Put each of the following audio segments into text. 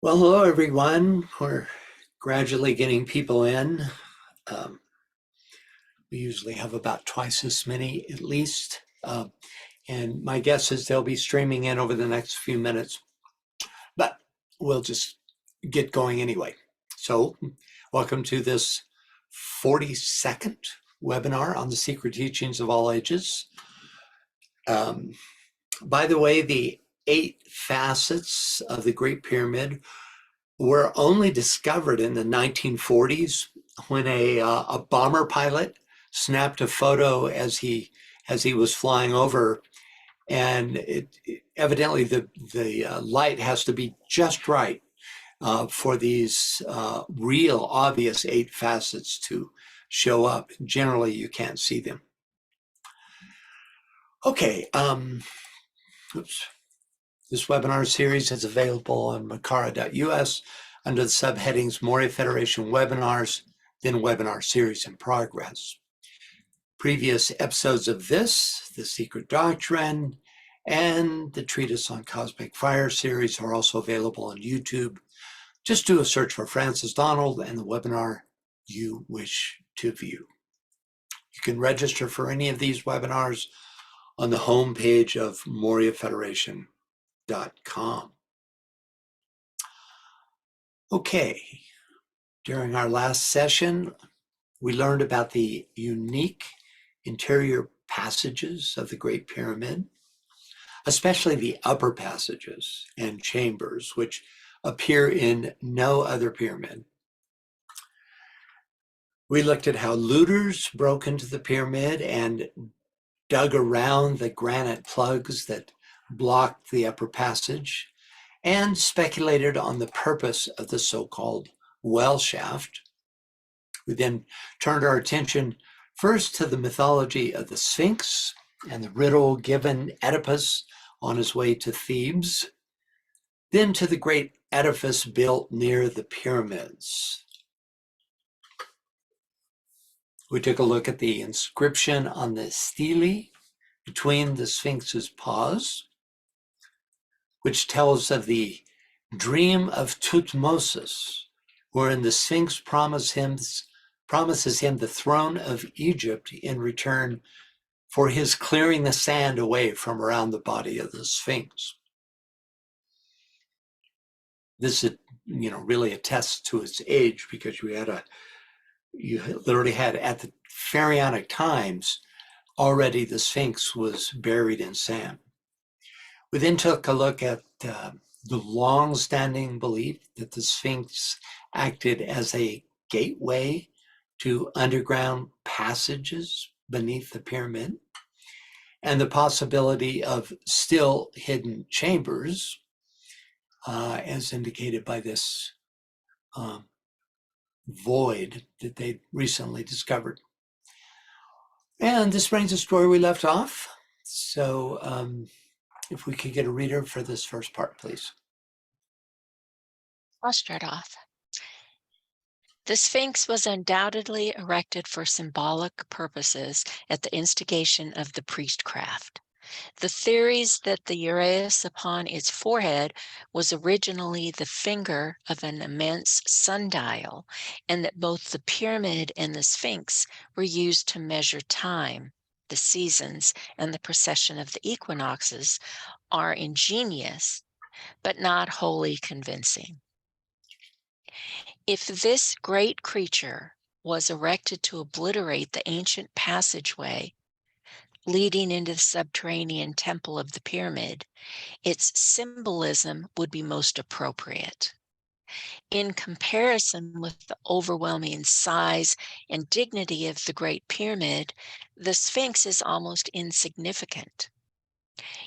Well, hello everyone. We're gradually getting people in. Um, we usually have about twice as many at least. And my guess is they'll be streaming in over the next few minutes, but we'll just get going anyway. So, welcome to this 42nd webinar on the secret teachings of all ages. By the way, the 8 facets of the Great Pyramid were only discovered in the 1940s when a bomber pilot snapped a photo as he was flying over, and evidently the light has to be just right for these real obvious 8 facets to show up. Generally, you can't see them. Okay. Oops. This webinar series is available on makara.us under the subheadings Moria Federation Webinars, then Webinar Series in Progress. Previous episodes of this, The Secret Doctrine, and the Treatise on Cosmic Fire series are also available on YouTube. Just do a search for Francis Donald and the webinar you wish to view. You can register for any of these webinars on the home page of moriafederation.com. Okay, during our last session, we learned about the unique interior passages of the Great Pyramid, especially the upper passages and chambers, which appear in no other pyramid. We looked at how looters broke into the pyramid and dug around the granite plugs that blocked the upper passage, and speculated on the purpose of the so-called well shaft. We then turned our attention first to the mythology of the Sphinx and the riddle given Oedipus on his way to Thebes, then to the great edifice built near the pyramids. We took a look at the inscription on the stele between the Sphinx's paws, which tells of the dream of Thutmosis, wherein the Sphinx promises him the throne of Egypt in return for his clearing the sand away from around the body of the Sphinx. This, really attests to its age, because you literally had at the pharaonic times already the Sphinx was buried in sand. We then took a look at the long-standing belief that the Sphinx acted as a gateway to underground passages beneath the pyramid, and the possibility of still hidden chambers, as indicated by this void that they recently discovered. And this brings us to where we left off. So if we could get a reader for this first part, please. I'll start off. The Sphinx was undoubtedly erected for symbolic purposes at the instigation of the priestcraft. The theories that the uraeus upon its forehead was originally the finger of an immense sundial, and that both the pyramid and the Sphinx were used to measure time, the seasons, and the precession of the equinoxes, are ingenious, but not wholly convincing. If this great creature was erected to obliterate the ancient passageway leading into the subterranean temple of the pyramid, its symbolism would be most appropriate. In comparison with the overwhelming size and dignity of the Great Pyramid, the Sphinx is almost insignificant.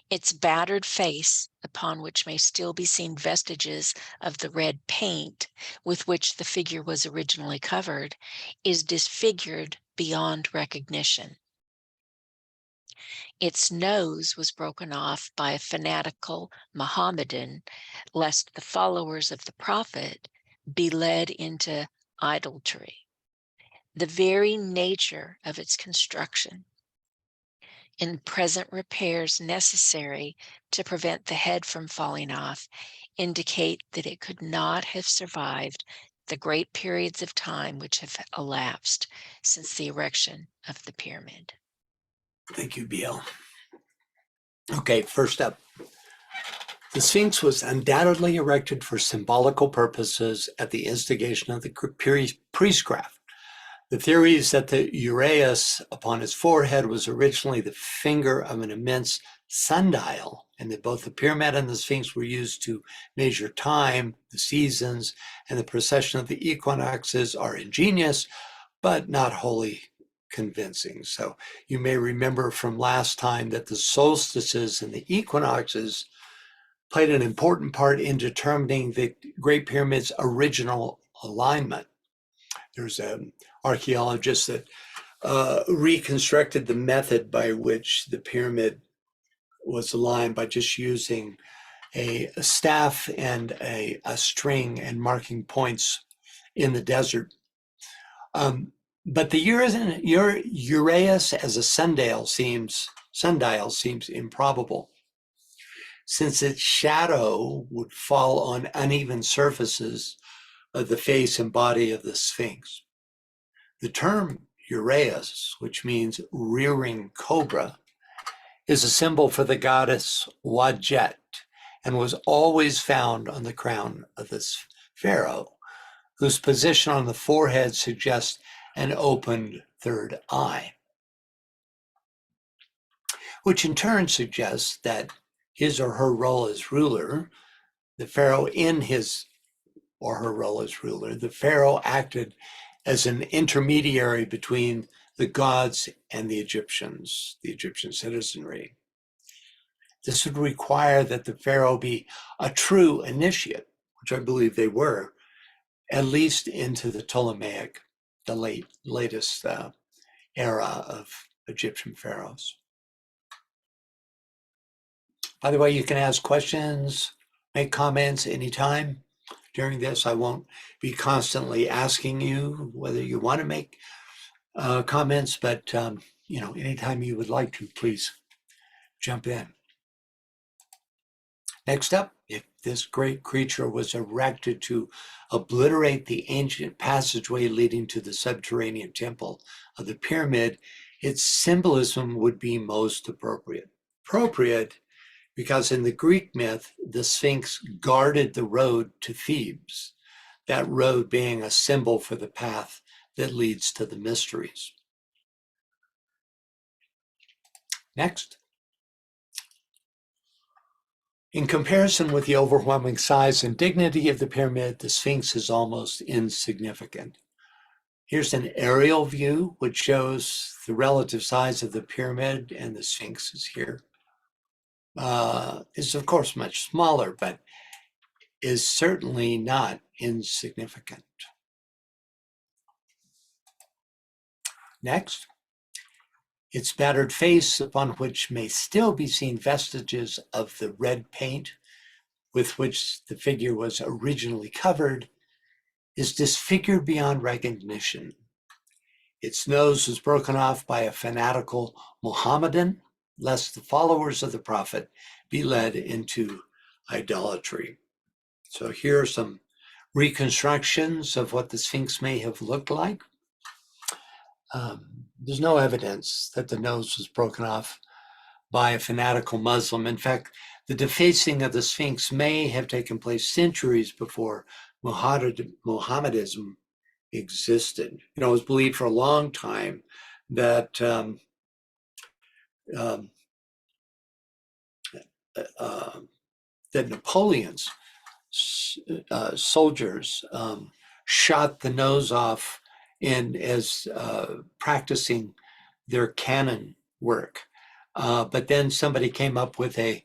Its battered face, upon which may still be seen vestiges of the red paint with which the figure was originally covered, is disfigured beyond recognition. Its nose was broken off by a fanatical Mohammedan, lest the followers of the prophet be led into idolatry. The very nature of its construction in present repairs necessary to prevent the head from falling off indicate that it could not have survived the great periods of time which have elapsed since the erection of the pyramid. Thank you, BL. Okay, first up. The Sphinx was undoubtedly erected for symbolical purposes at the instigation of the priestcraft. The theory is that the uraeus upon his forehead was originally the finger of an immense sundial, and that both the pyramid and the Sphinx were used to measure time, the seasons, and the precession of the equinoxes are ingenious, but not wholly convincing. So you may remember from last time that the solstices and the equinoxes played an important part in determining the Great Pyramid's original alignment. There's an archaeologist that reconstructed the method by which the pyramid was aligned by just using a staff and a string and marking points in the desert. But the uraeus as a sundial seems improbable, since its shadow would fall on uneven surfaces of the face and body of the Sphinx. The term uraeus, which means rearing cobra, is a symbol for the goddess Wadjet and was always found on the crown of this pharaoh, whose position on the forehead suggests an opened third eye, which in turn suggests that his or her role as ruler, the pharaoh in his or her role as ruler, the pharaoh acted as an intermediary between the gods and the Egyptian citizenry. This would require that the pharaoh be a true initiate, which I believe they were, at least into the Ptolemaic, the latest era of Egyptian pharaohs. By the way, you can ask questions, make comments anytime during this. I won't be constantly asking you whether you want to make comments, but anytime you would like to, please jump in. Next up, if this great creature was erected to obliterate the ancient passageway leading to the subterranean temple of the pyramid, its symbolism would be most appropriate. Appropriate because in the Greek myth, the Sphinx guarded the road to Thebes, that road being a symbol for the path that leads to the mysteries. Next. In comparison with the overwhelming size and dignity of the pyramid, the Sphinx is almost insignificant. Here's an aerial view which shows the relative size of the pyramid, and the Sphinx is here. Is of course much smaller, but is certainly not insignificant. Next, its battered face, upon which may still be seen vestiges of the red paint with which the figure was originally covered, is disfigured beyond recognition. Its nose was broken off by a fanatical Mohammedan, lest the followers of the prophet be led into idolatry. So here are some reconstructions of what the Sphinx may have looked like. There's no evidence that the nose was broken off by a fanatical Muslim. In fact, the defacing of the Sphinx may have taken place centuries before Mohammedanism existed. It was believed for a long time that that Napoleon's soldiers shot the nose off as practicing their cannon work. But then somebody came up with a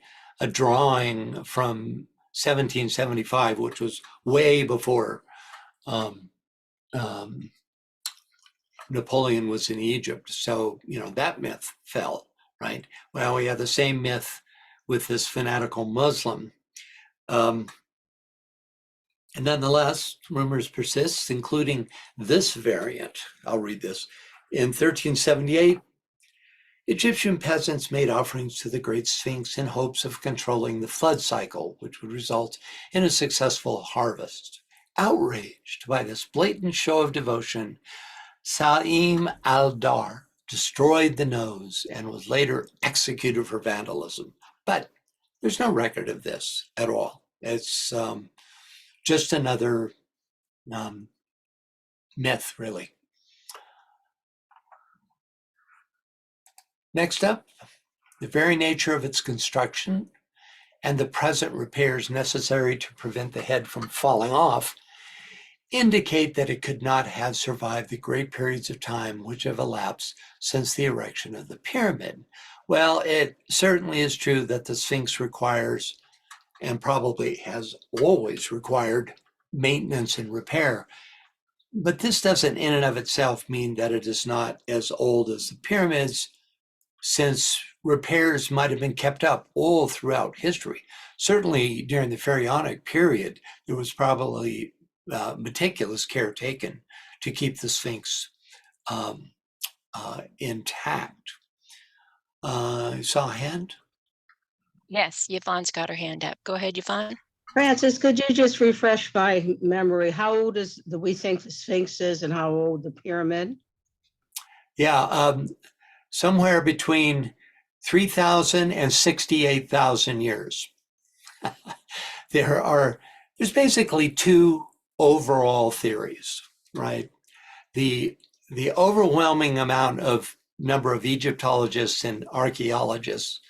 drawing from 1775, which was way before Napoleon was in Egypt. So, that myth fell, right? Well, we have the same myth with this fanatical Muslim. And nonetheless, rumors persist, including this variant. I'll read this. In 1378, Egyptian peasants made offerings to the Great Sphinx in hopes of controlling the flood cycle, which would result in a successful harvest. Outraged by this blatant show of devotion, Sa'im al-Dar destroyed the nose and was later executed for vandalism. But there's no record of this at all. It's just another myth, really. Next up, the very nature of its construction and the present repairs necessary to prevent the head from falling off indicate that it could not have survived the great periods of time which have elapsed since the erection of the pyramid. Well, it certainly is true that the Sphinx requires, and probably has always required, maintenance and repair. But this doesn't in and of itself mean that it is not as old as the pyramids, since repairs might have been kept up all throughout history. Certainly during the Pharaonic period, there was probably meticulous care taken to keep the Sphinx intact. You saw a hand? Yes, Yvonne's got her hand up. Go ahead, Yvonne. Francis, could you just refresh my memory? How old do we think the Sphinx is and how old the pyramid? Yeah, somewhere between 3,000 and 68,000 years. There's basically two overall theories, right? The overwhelming amount of number of Egyptologists and archaeologists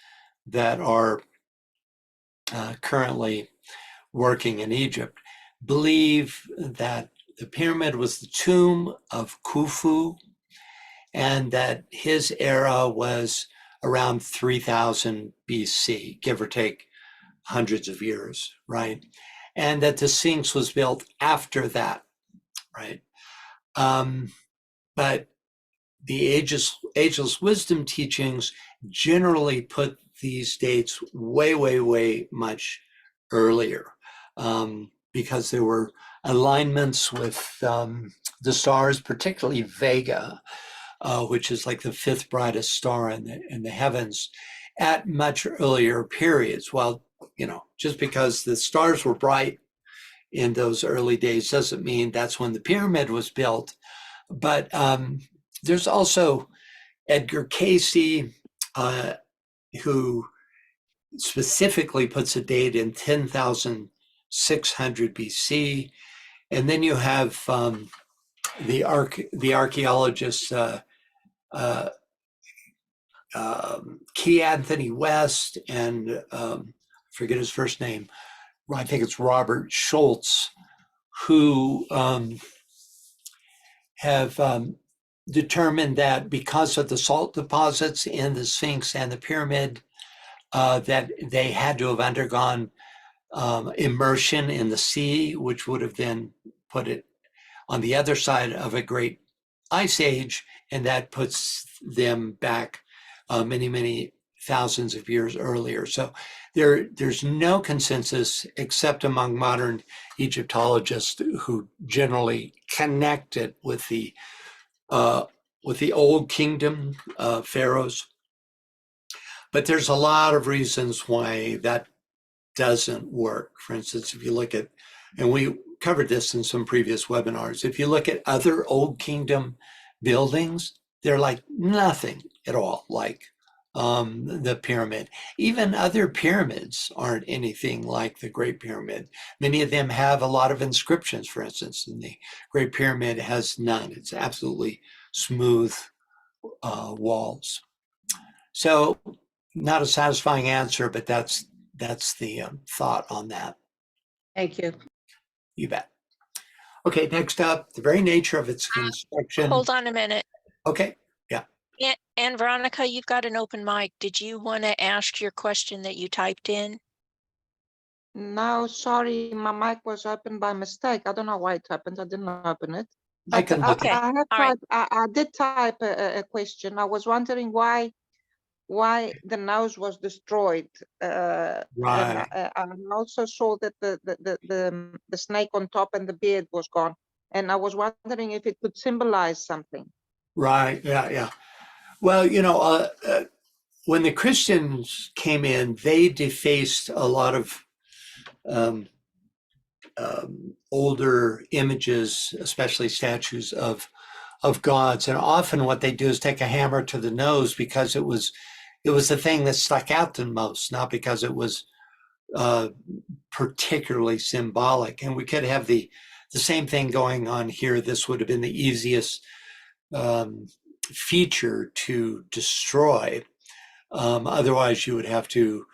that are currently working in Egypt believe that the pyramid was the tomb of Khufu, and that his era was around 3000 BC, give or take hundreds of years, right? And that the Sphinx was built after that, right? But the Ageless Wisdom teachings generally put these dates way, way, way much earlier, because there were alignments with the stars, particularly Vega, which is like the fifth brightest star in the heavens, at much earlier periods. Well, just because the stars were bright in those early days doesn't mean that's when the pyramid was built. But there's also Edgar Casey, who specifically puts a date in 10,600 BC. And then you have the archaeologist Key Anthony West and forget his first name. I think it's Robert Schultz, who have determined that because of the salt deposits in the Sphinx and the pyramid, that they had to have undergone immersion in the sea, which would have then put it on the other side of a great ice age, and that puts them back many, many thousands of years earlier. So there's no consensus except among modern Egyptologists who generally connect it with the Old Kingdom pharaohs. But there's a lot of reasons why that doesn't work. For instance, if you look at, and we covered this in some previous webinars, if you look at other Old Kingdom buildings, they're like nothing at all like the pyramid. Even other pyramids aren't anything like the Great Pyramid. Many of them have a lot of inscriptions, for instance, and the Great Pyramid has none. It's absolutely smooth walls. So not a satisfying answer, but that's the thought on that. Thank you. You bet. Okay, next up, the very nature of its construction. Hold on a minute. Okay, yeah. And Veronica, you've got an open mic. Did you want to ask your question that you typed in? No, sorry, my mic was open by mistake. I don't know why it happened. I didn't open it. I But can look Okay. I have All right. I did type a question. I was wondering why the nose was destroyed. And Right. I also saw that the snake on top and the beard was gone. And I was wondering if it could symbolize something. Right, yeah. Well, when the Christians came in, they defaced a lot of um, older images, especially statues of gods. And often what they do is take a hammer to the nose because it was the thing that stuck out the most, not because it was particularly symbolic. And we could have the same thing going on here. This would have been the easiest feature to destroy. Otherwise, you would have to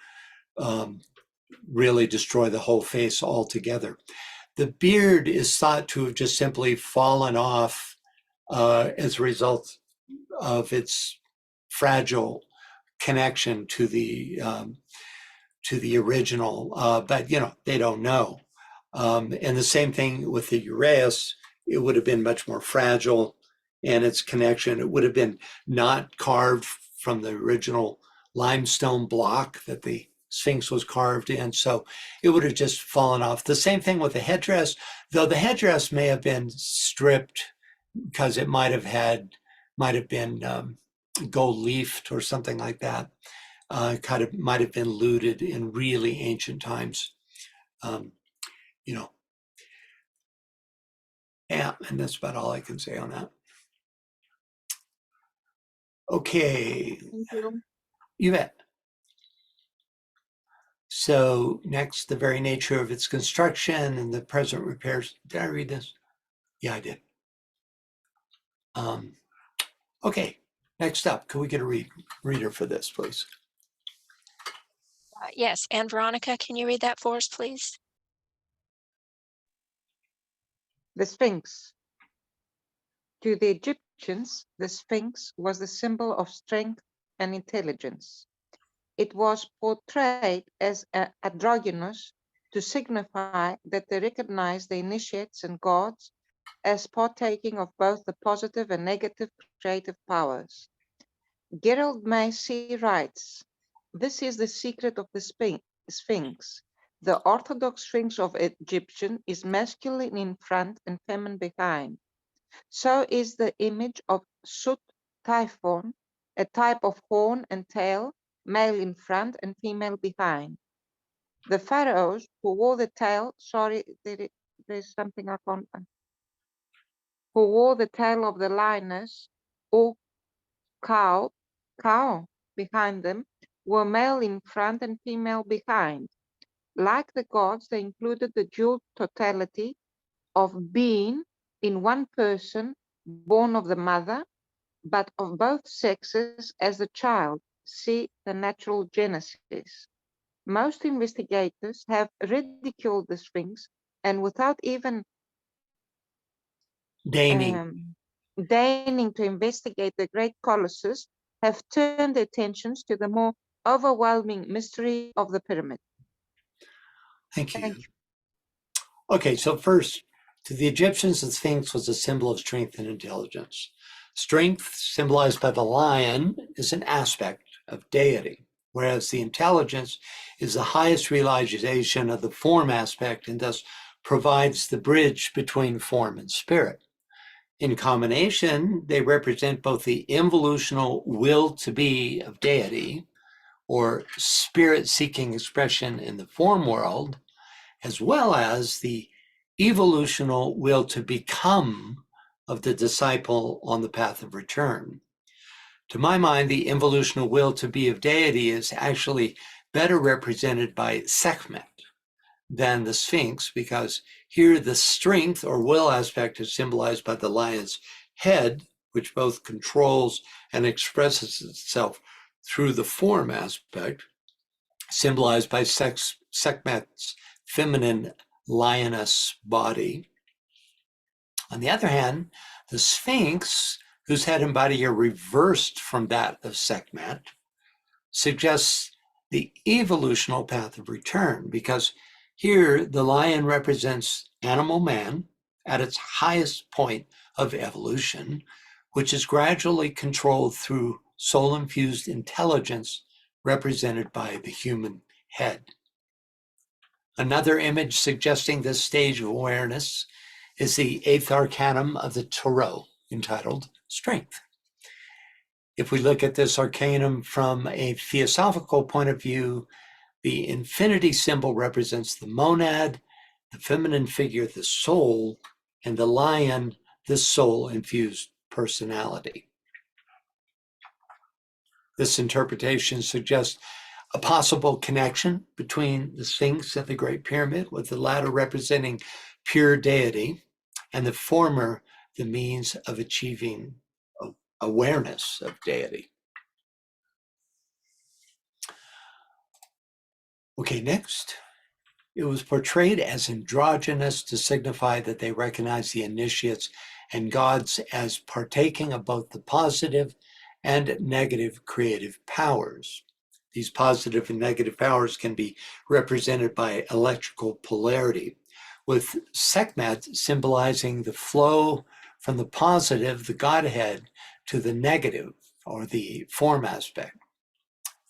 really destroy the whole face altogether. The beard is thought to have just simply fallen off as a result of its fragile connection to the original, but they don't know. And the same thing with the uraeus, it would have been much more fragile, and its connection, it would have been not carved from the original limestone block that the Sphinx was carved in, so it would have just fallen off. The same thing with the headdress, though the headdress may have been stripped because it might have been gold leafed or something like that. Kind of might have been looted in really ancient times. Yeah, and that's about all I can say on that. Okay, Thank you. you bet. So next, the very nature of its construction and the present repairs. Did I read this? Yeah, I did. Okay, next up, can we get a reader for this, please? Yes, and Veronica, can you read that for us, please? The Sphinx. To the Egyptians, the Sphinx was the symbol of strength and intelligence. It was portrayed as androgynous to signify that they recognized the initiates and gods as partaking of both the positive and negative creative powers. Gerald Massey writes, "This is the secret of the Sphinx. The orthodox Sphinx of Egyptian is masculine in front and feminine behind. So is the image of Sut Typhon, a type of horn and tail, male in front and female behind. The pharaohs who wore the tail, there's something I can't, who wore the tail of the lioness or cow behind them, were male in front and female behind. Like the gods, they included the dual totality of being in one person, born of the mother, but of both sexes as the child. See the natural genesis. Most investigators have ridiculed the Sphinx and without even Deigning. deigning to investigate the great colossus, have turned their attentions to the more overwhelming mystery of the pyramid." Thank you. Thank you. Okay, so first, to the Egyptians, the Sphinx was a symbol of strength and intelligence. Strength, symbolized by the lion, is an aspect of deity, whereas the intelligence is the highest realization of the form aspect and thus provides the bridge between form and spirit. In combination, they represent both the involutional will to be of deity, or spirit-seeking expression in the form world, as well as the evolutional will to become of the disciple on the path of return. To my mind, the involutional will to be of deity is actually better represented by Sekhmet than the Sphinx, because here the strength or will aspect is symbolized by the lion's head, which both controls and expresses itself through the form aspect, symbolized by Sekhmet's feminine lioness body. On the other hand, the Sphinx, whose head and body are reversed from that of Sekhmet, suggests the evolutional path of return, because here the lion represents animal man at its highest point of evolution, which is gradually controlled through soul-infused intelligence represented by the human head. Another image suggesting this stage of awareness is the eighth arcanum of the Tarot, entitled Strength. If we look at this arcanum from a theosophical point of view, the infinity symbol represents the monad, the feminine figure, the soul, and the lion, the soul-infused personality. This interpretation suggests a possible connection between the Sphinx and the Great Pyramid, with the latter representing pure deity and the former the means of achieving awareness of deity. Okay, next. It was portrayed as androgynous to signify that they recognize the initiates and gods as partaking of both the positive and negative creative powers. These positive and negative powers can be represented by electrical polarity, with Sekhmet symbolizing the flow from the positive, the Godhead, to the negative, or the form aspect,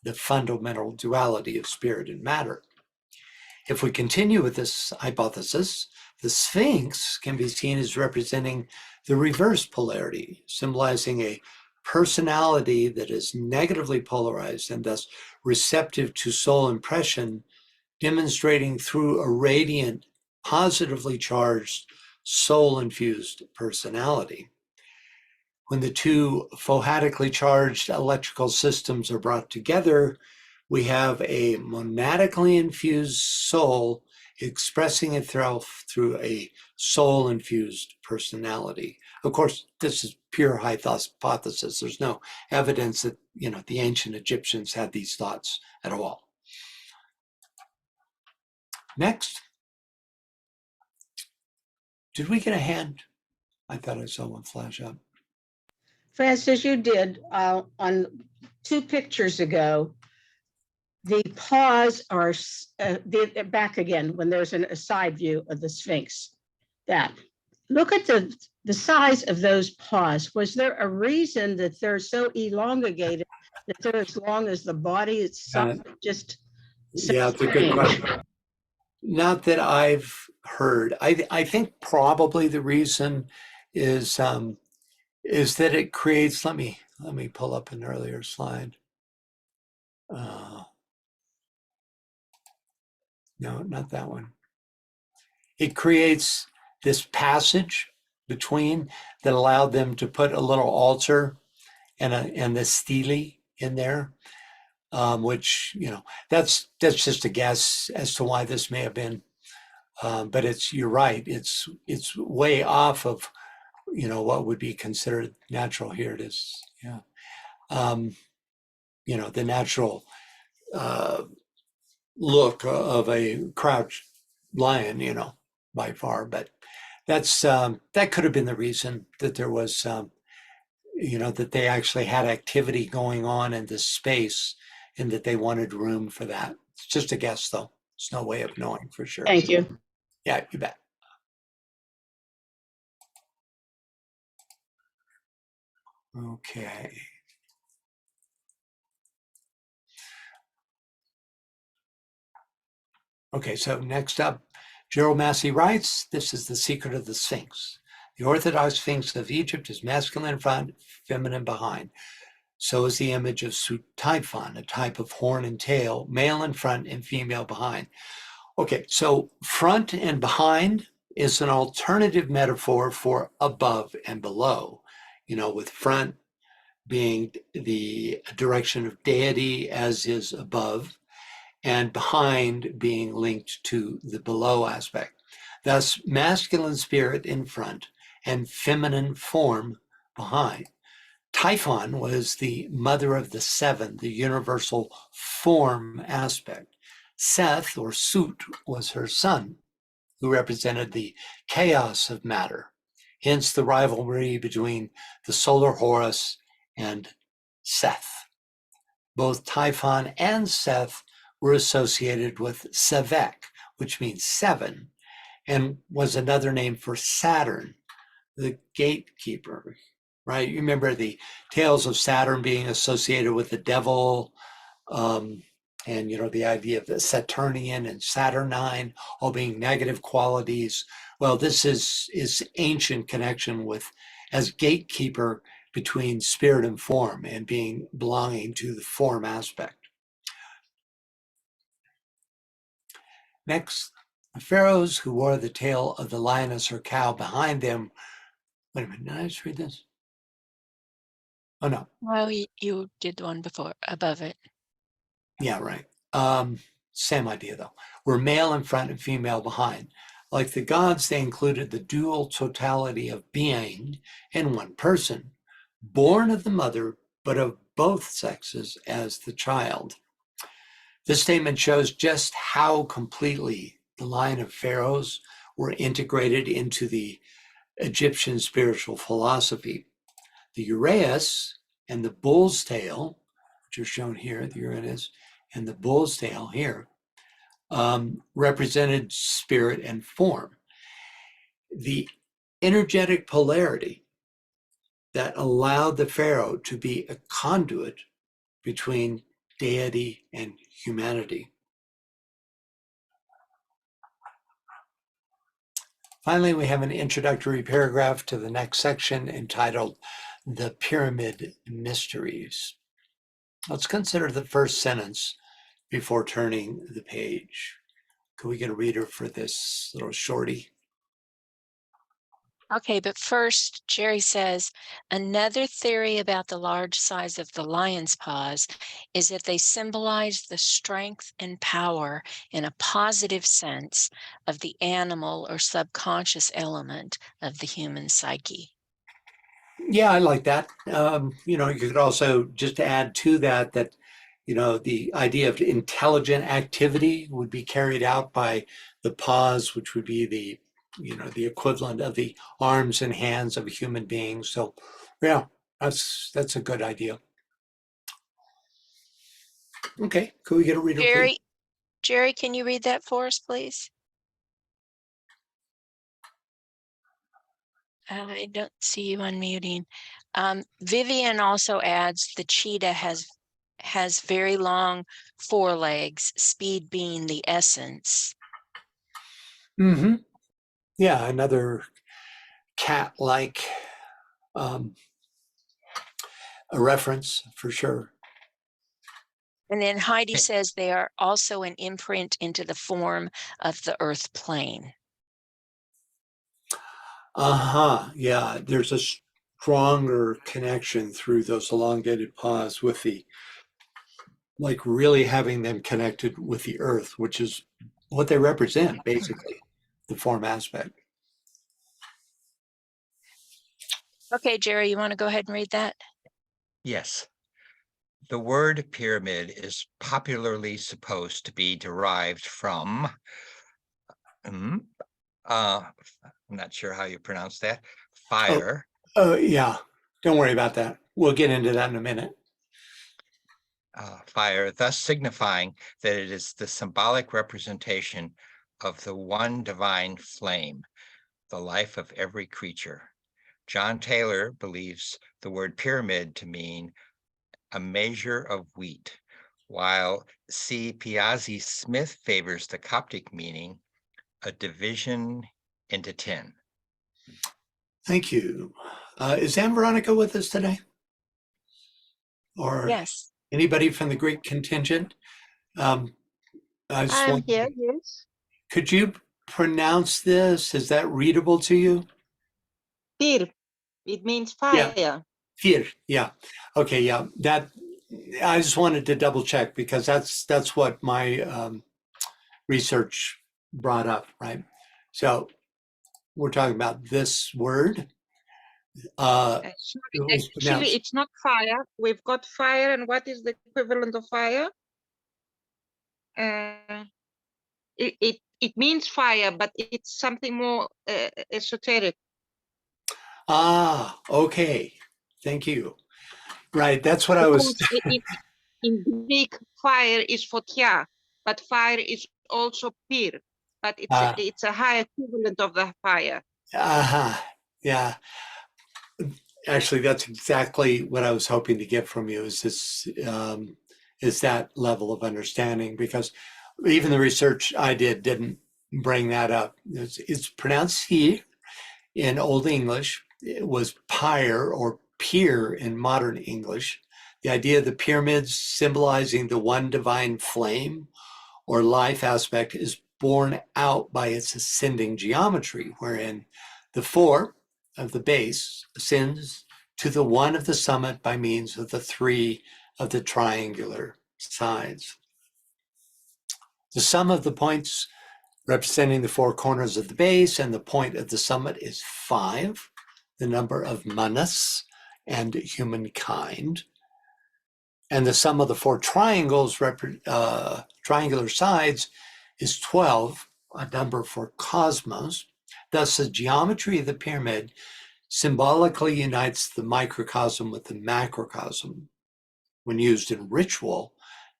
the fundamental duality of spirit and matter. If we continue with this hypothesis, the Sphinx can be seen as representing the reverse polarity, symbolizing a personality that is negatively polarized and thus receptive to soul impression, demonstrating through a radiant, positively charged, soul-infused personality. When the two fohatically charged electrical systems are brought together, we have a monadically infused soul expressing itself through a soul-infused personality. Of course, this is pure hypothesis. There's no evidence that, the ancient Egyptians had these thoughts at all. Next. Did we get a hand? I thought I saw one flash up. Francis, you did on 2 pictures ago. The paws are back again when there's a side view of the Sphinx. That look at the size of those paws. Was there a reason that they're so elongated that they're as long as the body itself? Just yeah, it's a good question. Not that I've heard. I think probably the reason is that it creates. Let me pull up an earlier slide. No, not that one. It creates this passage between that allowed them to put a little altar and the stele in there, which, that's just a guess as to why this may have been. But you're right. It's way off of, what would be considered natural. Here it is. Yeah. The natural look of a crouched lion, by far. But that's that could have been the reason that there was, that they actually had activity going on in this space and that they wanted room for that. It's just a guess, though. There's no way of knowing for sure. Thank you. Yeah, you bet. Okay. Okay, so next up, Gerald Massey writes, this is the secret of the Sphinx. The Orthodox Sphinx of Egypt is masculine in front, feminine behind. So is the image of Ptah, a type of horn and tail, male in front and female behind. Okay, so front and behind is an alternative metaphor for above and below, with front being the direction of deity as is above, and behind being linked to the below aspect. Thus, masculine spirit in front and feminine form behind. Typhon was the mother of the 7, the universal form aspect. Seth, or Sut, was her son, who represented the chaos of matter. Hence the rivalry between the solar Horus and Seth. Both Typhon and Seth were associated with Sevek, which means 7, and was another name for Saturn, the gatekeeper, right? You remember the tales of Saturn being associated with the devil, and the idea of the Saturnian and Saturnine all being negative qualities. Well, this is ancient connection with, as gatekeeper between spirit and form and belonging to the form aspect. Next, the pharaohs who wore the tail of the lioness or cow behind them. Wait a minute, did I just read this? Oh no, Well, you did the one before, above it. yeah, right. Same idea though. Were male in front and female behind. Like the gods, they included the dual totality of being in one person, born of the mother, but of both sexes as the child. This statement shows just how completely the line of pharaohs were integrated into the Egyptian spiritual philosophy. The uraeus and the bull's tail, which are shown here, the uraeus and the bull's tail here, represented spirit and form. The energetic polarity that allowed the pharaoh to be a conduit between deity and humanity. Finally, we have an introductory paragraph to the next section entitled The Pyramid Mysteries. Let's consider the first sentence before turning the page. Can we get a reader for this little shorty? Okay, but first, Jerry says, another theory about the large size of the lion's paws is that they symbolize the strength and power in a positive sense of the animal or subconscious element of the human psyche. Yeah, I like that. You could also just add to that the idea of intelligent activity would be carried out by the paws, which would be the equivalent of the arms and hands of a human being. So yeah, that's a good idea. Okay, could we get a reader, please? Jerry, can you read that for us, please? I don't see you unmuting. Vivian also adds the cheetah has very long forelegs, speed being the essence. Mm-hmm. Yeah, another cat-like a reference for sure. And then Heidi says they are also an imprint into the form of the earth plane. Yeah, there's a stronger connection through those elongated paws with really having them connected with the earth, which is what they represent, basically, the form aspect. Okay, Jerry, you want to go ahead and read that? Yes. The word pyramid is popularly supposed to be derived from, I'm not sure how you pronounce that, fire. Yeah, don't worry about that. We'll get into that in a minute. Fire, thus signifying that it is the symbolic representation of the one divine flame, the life of every creature. John Taylor believes the word pyramid to mean a measure of wheat, while C. Piazzi Smith favors the Coptic meaning, a division into 10. Thank you. Is Anne Veronica with us today? Or Yes. anybody from the Greek contingent? I'm here, yes. Could you pronounce this? Is that readable to you? Pyr, it means fire. Fir, yeah. Okay, yeah. That I just wanted to double check because that's what my research brought up, right? So we're talking about this word. Sorry, It was actually, pronounced- it's not fire. We've got fire, and what is the equivalent of fire? It means fire, but it's something more esoteric. Okay. Thank you. Right, that's what I was. Because in Greek, fire is fotia, but fire is also pyr, but it's a high equivalent of the fire. Yeah. Actually, that's exactly what I was hoping to get from you is that level of understanding, because even the research I did didn't bring that up. It's pronounced he in Old English. It was pyre or pier in modern English. The idea of the pyramids symbolizing the one divine flame or life aspect is borne out by its ascending geometry, wherein the 4 of the base ascends to the 1 of the summit by means of the 3 of the triangular sides. The sum of the points representing the 4 corners of the base and the point of the summit is 5, the number of manas and humankind. And the sum of the 4 triangles, triangular sides, is 12, a number for cosmos. Thus, the geometry of the pyramid symbolically unites the microcosm with the macrocosm. When used in ritual,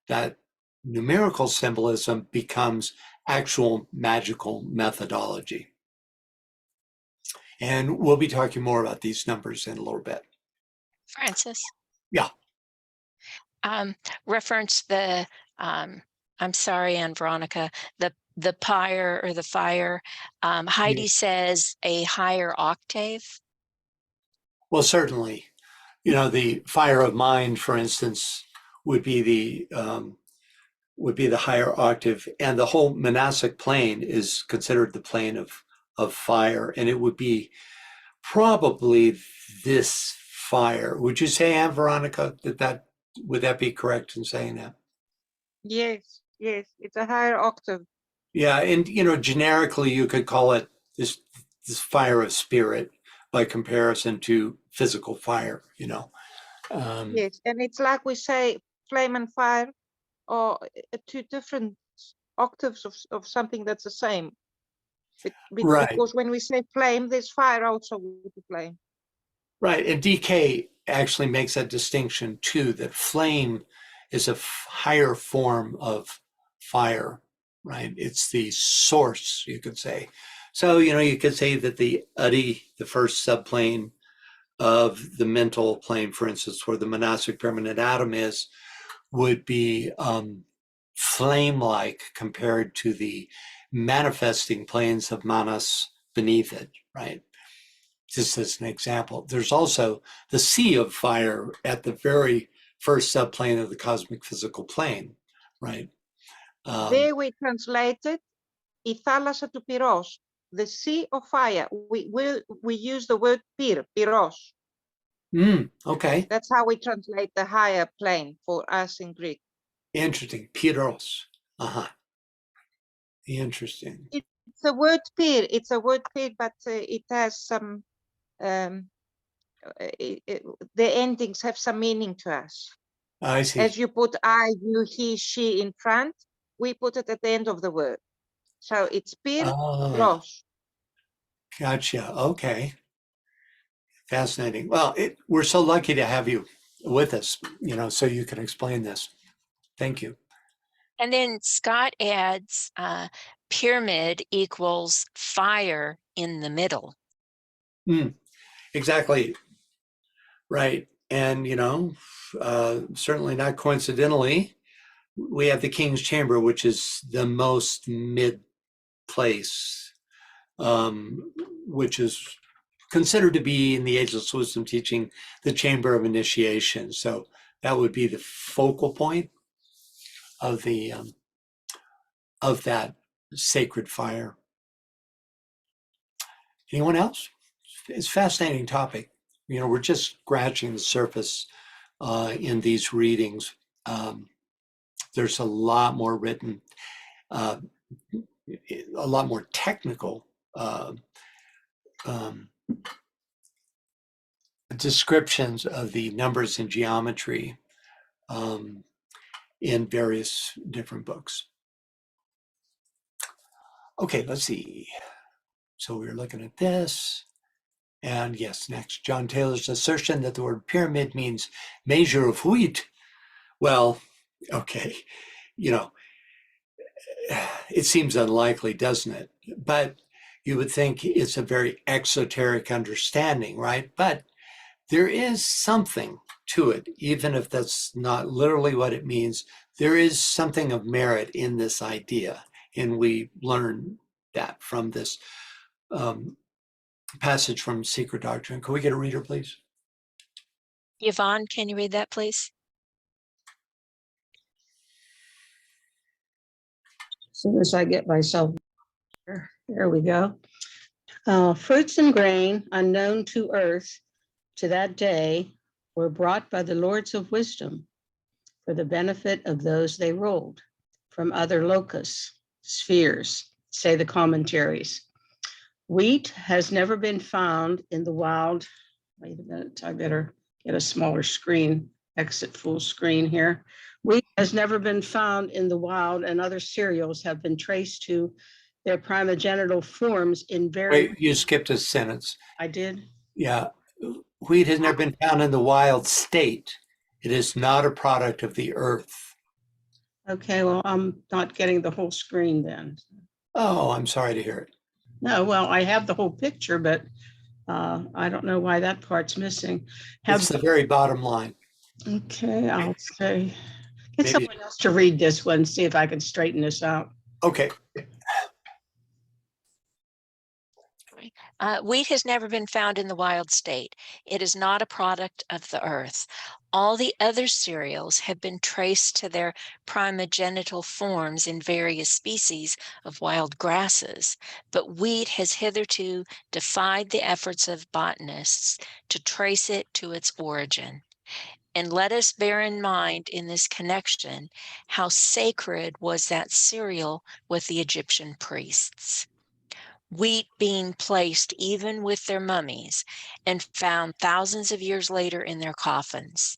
that numerical symbolism becomes actual magical methodology. And we'll be talking more about these numbers in a little bit. Francis? Yeah. Reference the, I'm sorry, Anne Veronica, the pyre or the fire. Heidi says a higher octave. Well, certainly, the fire of mind, for instance, would be the higher octave, and the whole monastic plane is considered the plane of fire, and it would be probably this fire. Would you say, Anne Veronica, would that be correct in saying that? Yes, it's a higher octave. Yeah, and generically you could call it this fire of spirit by comparison to physical fire. Yes, and it's like we say flame and fire are 2 different octaves of something that's the same. Right. Because when we say flame, there's fire also with the flame. Right, and DK actually makes that distinction too, that flame is a higher form of fire, right? It's the source, you could say. So, you could say that the Adi, the first subplane of the mental plane, for instance, where the monastic permanent atom is, would be flame-like compared to the manifesting planes of manas beneath it, right? Just as an example. There's also the sea of fire at the very first subplane of the cosmic physical plane, right? There we translated η θάλασσα του πυρός, the sea of fire. We use the word pyros. Okay. That's how we translate the higher plane for us in Greek. Interesting. Pyros. Interesting. It's a word pyr. It's a word pyr, but it has some. The endings have some meaning to us. I see. As you put I, you, he, she in front, we put it at the end of the word. So it's pyros. Gotcha. Okay. Fascinating. Well, we're so lucky to have you with us, so you can explain this. Thank you. And then Scott adds pyramid equals fire in the middle. Exactly. Right. And, certainly not coincidentally, we have the King's Chamber, which is the most mid place, which is considered to be in the Ageless Wisdom teaching the chamber of initiation. So that would be the focal point of that sacred fire. Anyone else? It's a fascinating topic. We're just scratching the surface in these readings. There's a lot more written, a lot more technical descriptions of the numbers and geometry in various different books. Okay, let's see. So we're looking at this. And yes, next, John Taylor's assertion that the word pyramid means measure of wheat. Well, okay, it seems unlikely, doesn't it? But you would think it's a very exoteric understanding, right? But there is something to it, even if that's not literally what it means. There is something of merit in this idea, and we learn that from this passage from Secret Doctrine. Can we get a reader, please? Yvonne, can you read that, please? As soon as I get myself, there we go. Fruits and grain unknown to earth to that day were brought by the lords of wisdom for the benefit of those they ruled from other locus, spheres, say the commentaries. Wheat has never been found in the wild. Wait a minute, I better get a smaller screen, exit full screen here. Wheat has never been found in the wild, and other cereals have been traced to their primogenital forms in very. Wait, you skipped a sentence. I did. Yeah. Wheat has never been found in the wild state. It is not a product of the earth. Okay, well, I'm not getting the whole screen then. Oh, I'm sorry to hear it. No, well, I have the whole picture, but I don't know why that part's missing. It's the very bottom line. Okay, I'll say, get Maybe- someone else to read this one, see if I can straighten this out. Okay. Wheat has never been found in the wild state. It is not a product of the earth. All the other cereals have been traced to their primogenital forms in various species of wild grasses, but wheat has hitherto defied the efforts of botanists to trace it to its origin. And let us bear in mind in this connection how sacred was that cereal with the Egyptian priests. Wheat being placed even with their mummies and found thousands of years later in their coffins.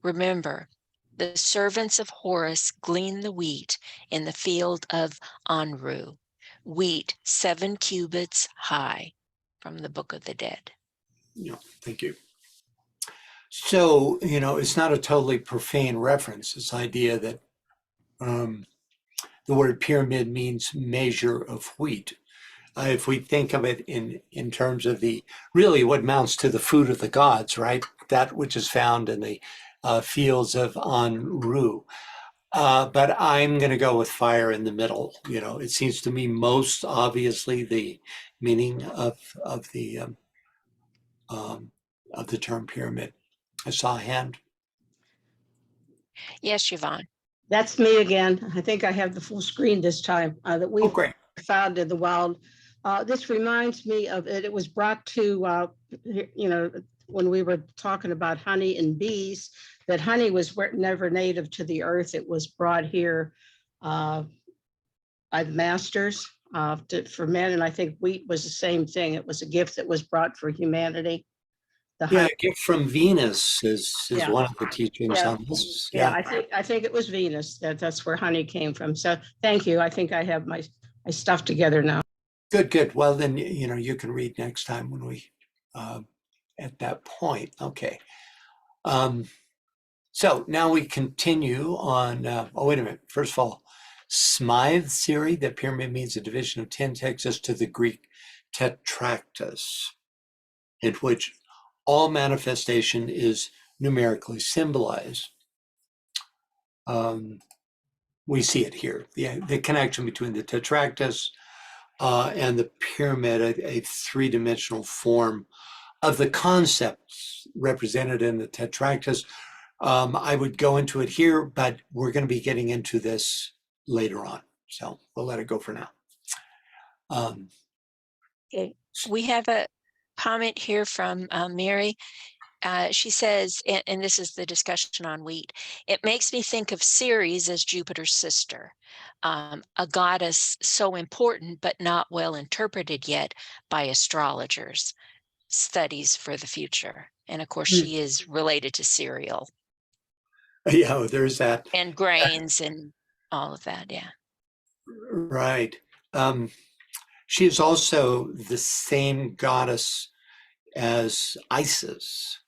Remember, the servants of Horus gleaned the wheat in the field of Anru, wheat 7 cubits high, from the Book of the Dead. Yeah, thank you. So, it's not a totally profane reference, this idea that the word pyramid means measure of wheat. If we think of it in terms of really what amounts to the food of the gods, right? That which is found in the fields of Anru. But I'm going to go with fire in the middle. It seems to me most obviously the meaning of the term pyramid. I saw a hand. Yes, Yvonne. That's me again. I think I have the full screen this time that Oh, we've great. found in the wild. This reminds me of it. It was brought to, when we were talking about honey and bees, that honey was never native to the earth. It was brought here by the masters for men. And I think wheat was the same thing. It was a gift that was brought for humanity. The Yeah, honey, a gift from Venus is Yeah. one of the teachings Yeah. on this. yeah, I think it was Venus. That's where honey came from. So thank you. I think I have my stuff together now. Good. Well, then, you can read next time when we, at that point. Okay. So now we continue on, wait a minute. First of all, Smythe's theory that pyramid means a division of 10 takes us to the Greek tetractys, in which all manifestation is numerically symbolized. We see it here, the connection between the tetractys and the pyramid, a three-dimensional form of the concepts represented in the tetractys. I would go into it here, but we're going to be getting into this later on. So we'll let it go for now. Okay. We have a comment here from Mary. She says, and this is the discussion on wheat, it makes me think of Ceres as Jupiter's sister, a goddess so important but not well interpreted yet by astrologers, studies for the future. And of course, she is related to cereal Yeah, there's that. and grains and all of that. Yeah. Right. She is also the same goddess as Isis.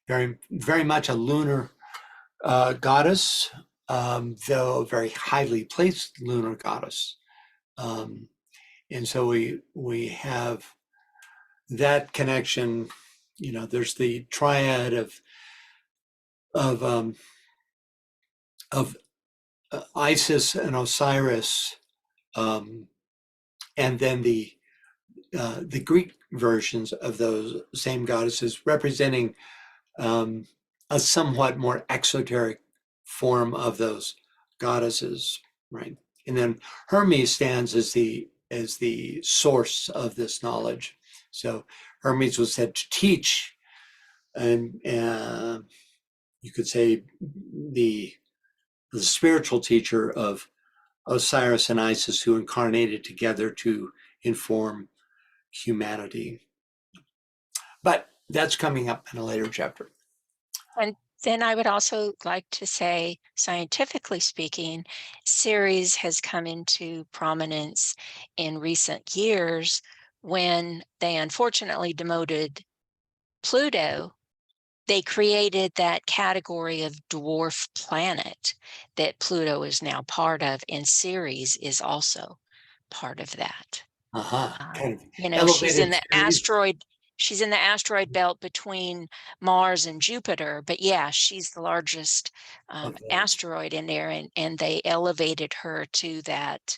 Very, very much a lunar goddess, though a very highly placed lunar goddess. And so we have that connection. There's the triad of Isis and Osiris, and then the Greek versions of those same goddesses, representing a somewhat more exoteric form of those goddesses, right? And then Hermes stands as the source of this knowledge. So Hermes was said to teach, and you could say the spiritual teacher of Osiris and Isis, who incarnated together to inform humanity. But that's coming up in a later chapter. And then I would also like to say, scientifically speaking, Ceres has come into prominence in recent years when they unfortunately demoted Pluto. They created that category of dwarf planet that Pluto is now part of, and Ceres is also part of that. Kind of You know, she's in elevated the series. asteroid belt between Mars and Jupiter, but yeah, she's the largest Of those. asteroid in there, and they elevated her to that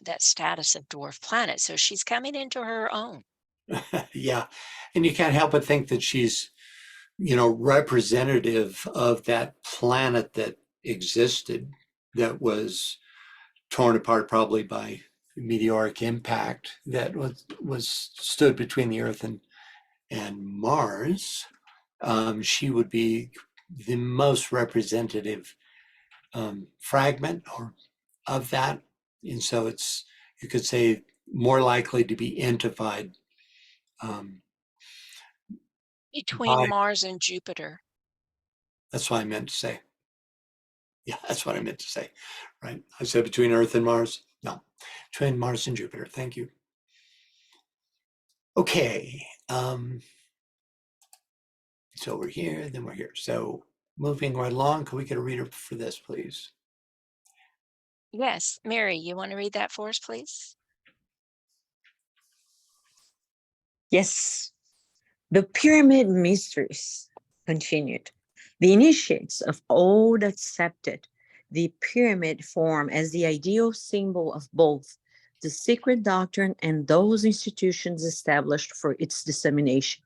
that status of dwarf planet. So she's coming into her own. Yeah. And you can't help but think that she's, representative of that planet that existed, that was torn apart probably by meteoric impact, that was stood between the Earth and Mars. She would be the most representative fragment of that. And so it's, you could say, more likely to be identified Between by, Mars and Jupiter. that's what I meant to say. Yeah, that's what I meant to say, right? I said between Earth and Mars. No, between Mars and Jupiter. Thank you. Okay. So we're here, then we're here. So moving right along, can we get a reader for this, please? Yes, Mary, you want to read that for us, please? Yes. The pyramid mysteries continued. The initiates of old accepted the pyramid form as the ideal symbol of both the secret doctrine and those institutions established for its dissemination.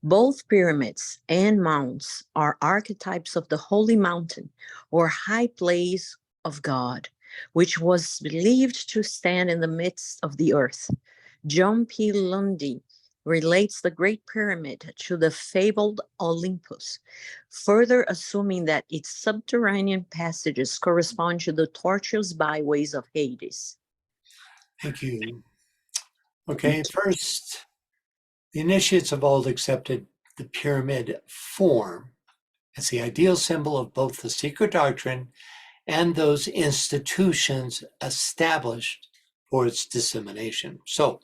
Both pyramids and mounds are archetypes of the holy mountain or high place of God, which was believed to stand in the midst of the earth. John P. Lundy relates the Great Pyramid to the fabled Olympus, further assuming that its subterranean passages correspond to the tortuous byways of Hades. Thank you. Okay, first, the initiates of old accepted the pyramid form as the ideal symbol of both the secret doctrine and those institutions established for its dissemination. So,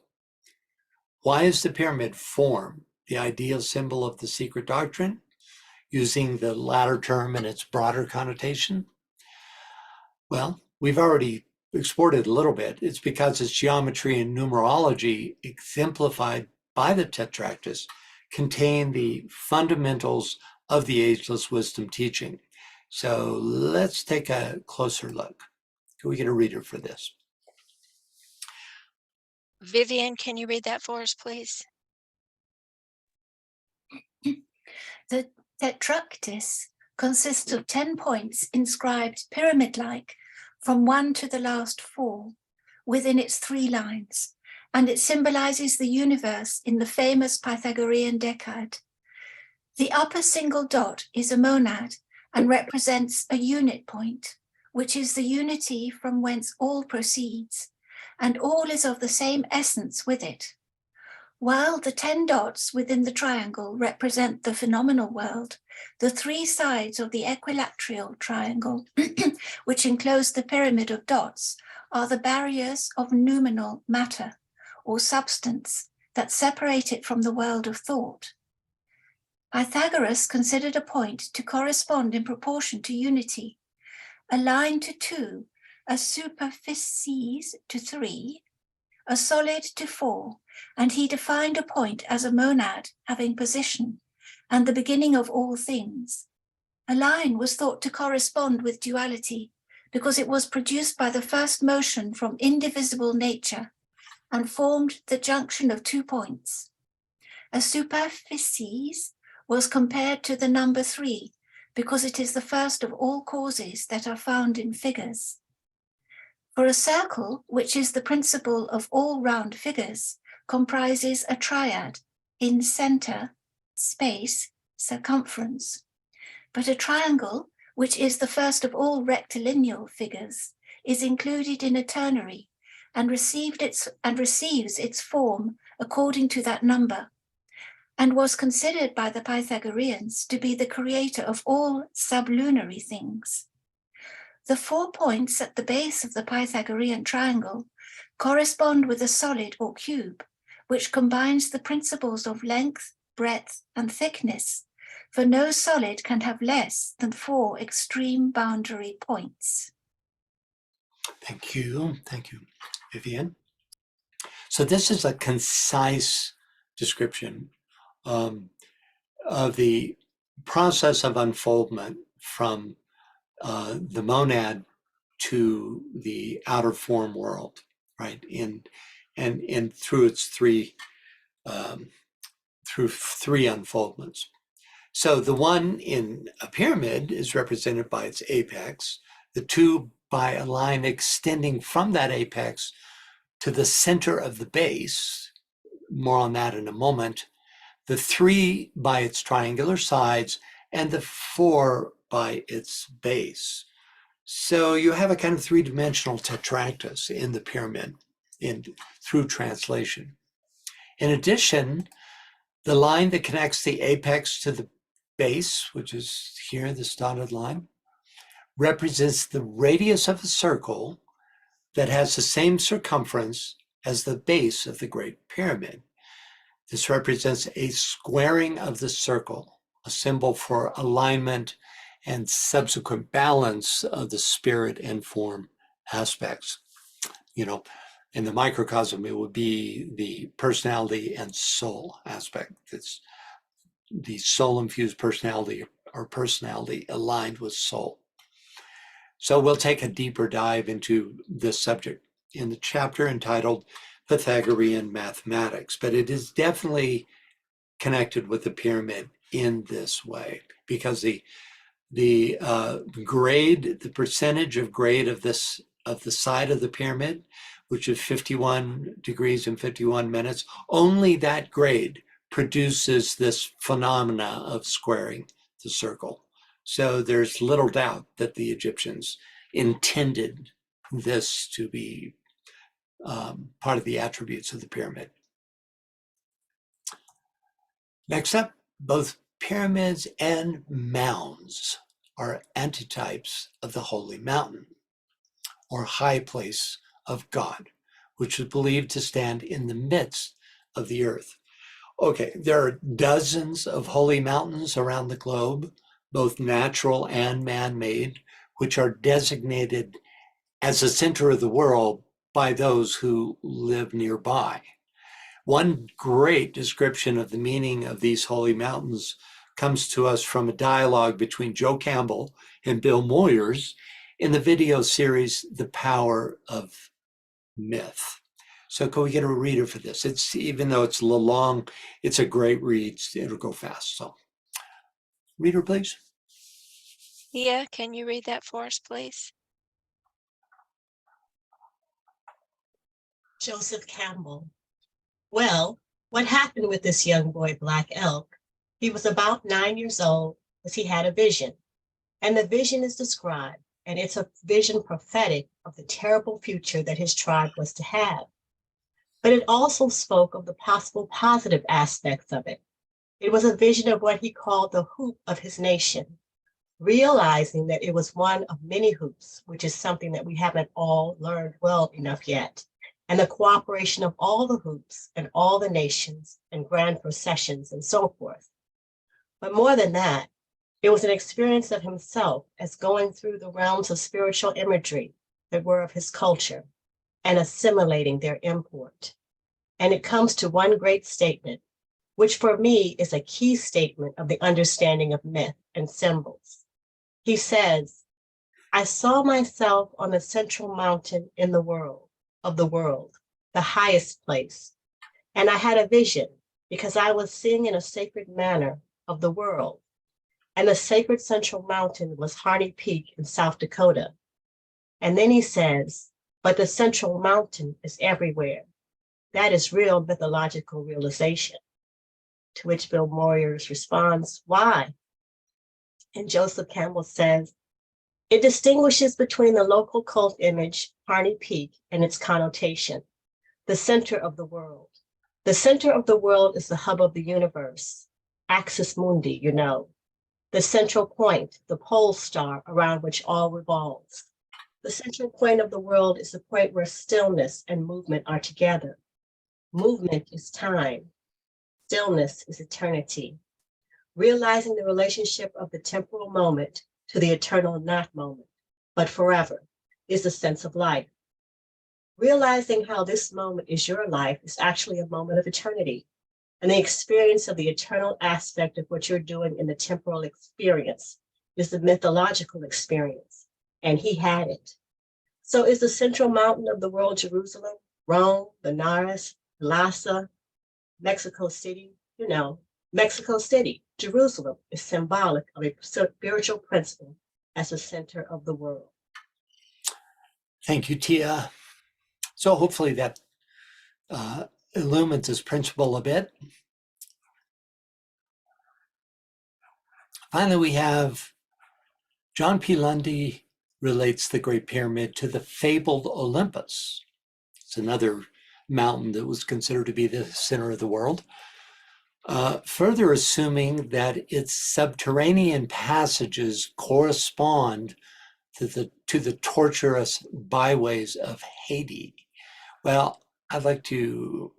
why is the pyramid form the ideal symbol of the secret doctrine, using the latter term in its broader connotation? Well, we've already explored it a little bit. It's because its geometry and numerology, exemplified by the Tetractys, contain the fundamentals of the ageless wisdom teaching. So let's take a closer look. Can we get a reader for this? Vivian, can you read that for us, please? The Tetractys consists of 10 points inscribed pyramid-like from 1 to the last 4 within its 3 lines, and it symbolizes the universe in the famous Pythagorean decad. The upper single dot is a monad and represents a unit point, which is the unity from whence all proceeds, and all is of the same essence with it. While the 10 dots within the triangle represent the phenomenal world, the 3 sides of the equilateral triangle, which enclose the pyramid of dots, are the barriers of noumenal matter, or substance, that separate it from the world of thought. Pythagoras considered a point to correspond in proportion to unity, a line to 2, a superficies to 3, a solid to 4, and he defined a point as a monad having position and the beginning of all things. A line was thought to correspond with duality because it was produced by the first motion from indivisible nature, and formed the junction of 2 points. A superficies was compared to the number 3 because it is the first of all causes that are found in figures. For a circle, which is the principle of all round figures, comprises a triad in center, space, circumference. But a triangle, which is the first of all rectilineal figures, is included in a ternary and receives its form according to that number, and was considered by the Pythagoreans to be the creator of all sublunary things. The 4 points at the base of the Pythagorean triangle correspond with a solid or cube, which combines the principles of length, breadth, and thickness, for no solid can have less than 4 extreme boundary points. Thank you. Thank you, Vivian. So this is a concise description of the process of unfoldment from the monad to the outer form world, right? And through its three unfoldments. So the one in a pyramid is represented by its apex, the 2 by a line extending from that apex to the center of the base, more on that in a moment, the 3 by its triangular sides, and the 4 by its base. So you have a kind of 3-dimensional tetractys in the pyramid through translation. In addition, the line that connects the apex to the base, which is here, this dotted line, represents the radius of a circle that has the same circumference as the base of the Great Pyramid. This represents a squaring of the circle, a symbol for alignment and subsequent balance of the spirit and form aspects. You know, in the microcosm, it would be the personality and soul aspect. It's the soul-infused personality or personality aligned with soul. So we'll take a deeper dive into this subject in the chapter entitled Pythagorean Mathematics, but it is definitely connected with the pyramid in this way, because the grade, the percentage of grade of the side of the pyramid, which is 51 degrees and 51 minutes, only that grade produces this phenomena of squaring the circle. So there's little doubt that the Egyptians intended this to be part of the attributes of the pyramid. Next up, both pyramids and mounds are antitypes of the Holy Mountain, or high place of God, which is believed to stand in the midst of the earth. Okay, there are dozens of holy mountains around the globe, both natural and man-made, which are designated as the center of the world by those who live nearby. One great description of the meaning of these holy mountains comes to us from a dialogue between Joe Campbell and Bill Moyers in the video series, The Power of Myth. So can we get a reader for this? It's, even though it's a little long, it's a great read. It'll go fast. So reader, please. Yeah, can you read that for us, please? Joseph Campbell. Well, what happened with this young boy, Black Elk? He was about 9 years old as he had a vision. And the vision is described, and it's a vision prophetic of the terrible future that his tribe was to have. But it also spoke of the possible positive aspects of it. It was a vision of what he called the hoop of his nation, realizing that it was one of many hoops, which is something that we haven't all learned well enough yet, and the cooperation of all the hoops and all the nations and grand processions and so forth. But more than that, it was an experience of himself as going through the realms of spiritual imagery that were of his culture and assimilating their import. And it comes to one great statement, which for me is a key statement of the understanding of myth and symbols. He says, I saw myself on the central mountain in the world, the highest place. And I had a vision because I was seeing in a sacred manner of the world. And the sacred central mountain was Harney Peak in South Dakota. And then he says, but the central mountain is everywhere. That is real mythological realization. To which Bill Moyers responds, why? And Joseph Campbell says, it distinguishes between the local cult image, Harney Peak, and its connotation, the center of the world. The center of the world is the hub of the universe, axis mundi, you know, the central point, the pole star around which all revolves. The central point of the world is the point where stillness and movement are together. Movement is time. Stillness is eternity. Realizing the relationship of the temporal moment to the eternal not moment, but forever, is the sense of life. Realizing how this moment is your life is actually a moment of eternity, and the experience of the eternal aspect of what you're doing in the temporal experience is the mythological experience, and he had it. So is the central mountain of the world Jerusalem, Rome, Benares, Lhasa, Mexico City? You know, Mexico City, Jerusalem is symbolic of a spiritual principle as the center of the world. Thank you, Tia. So hopefully that illumines this principle a bit. Finally, we have John P. Lundy relates the Great Pyramid to the fabled Olympus. It's another mountain that was considered to be the center of the world. Further assuming that its subterranean passages correspond to the torturous byways of Hades. Well, I'd like to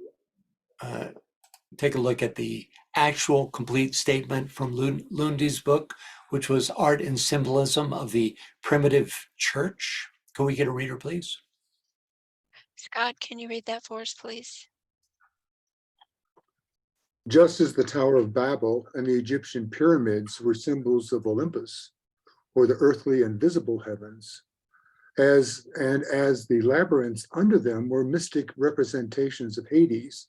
take a look at the actual complete statement from Lundy's book, which was Art and Symbolism of the Primitive Church. Can we get a reader, please? Scott, can you read that for us, please? Just as the Tower of Babel and the Egyptian pyramids were symbols of Olympus, or the earthly and visible heavens, as the labyrinths under them were mystic representations of Hades,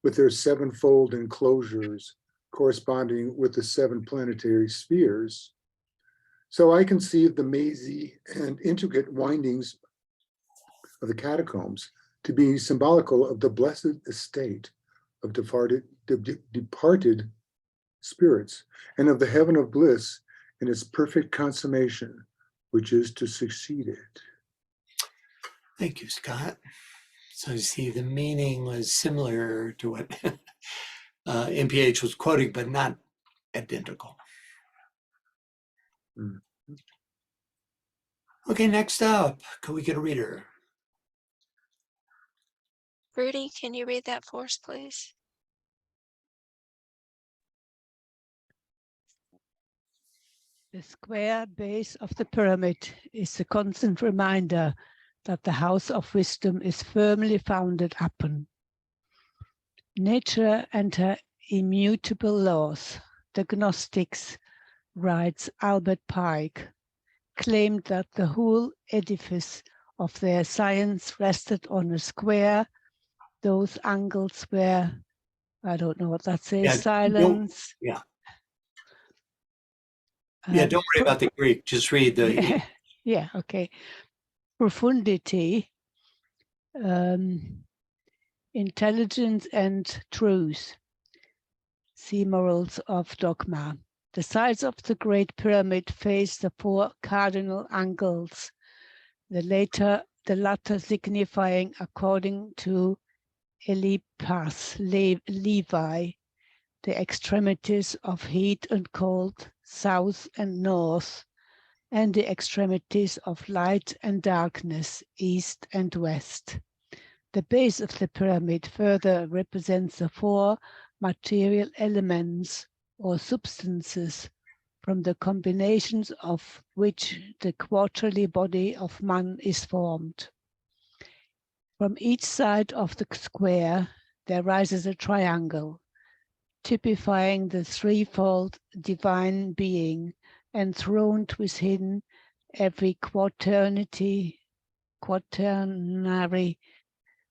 with their sevenfold enclosures corresponding with the seven planetary spheres. So I conceived the mazy and intricate windings of the catacombs to be symbolical of the blessed estate of departed spirits, and of the heaven of bliss in its perfect consummation, which is to succeed it. Thank you, Scott. So you see, the meaning was similar to what MPH was quoting, but not identical. Mm. Okay, next up, can we get a reader? Rudy, can you read that for us, please? The square base of the pyramid is a constant reminder that the house of wisdom is firmly founded upon nature and her immutable laws. The Gnostics, writes Albert Pike, claimed that the whole edifice of their science rested on a square. Those angles were, I don't know what that says, Yeah, silence. Yeah. Yeah, don't worry about the Greek. Just read the. Yeah, okay. Profundity, intelligence and truth. See Morals of Dogma. The sides of the Great Pyramid face the four cardinal angles, the latter signifying, according to Eliphas Levi, the extremities of heat and cold, south and north, and the extremities of light and darkness, east and west. The base of the pyramid further represents the four material elements or substances from the combinations of which the quarterly body of man is formed. From each side of the square, there rises a triangle, typifying the threefold divine being enthroned within every quaternary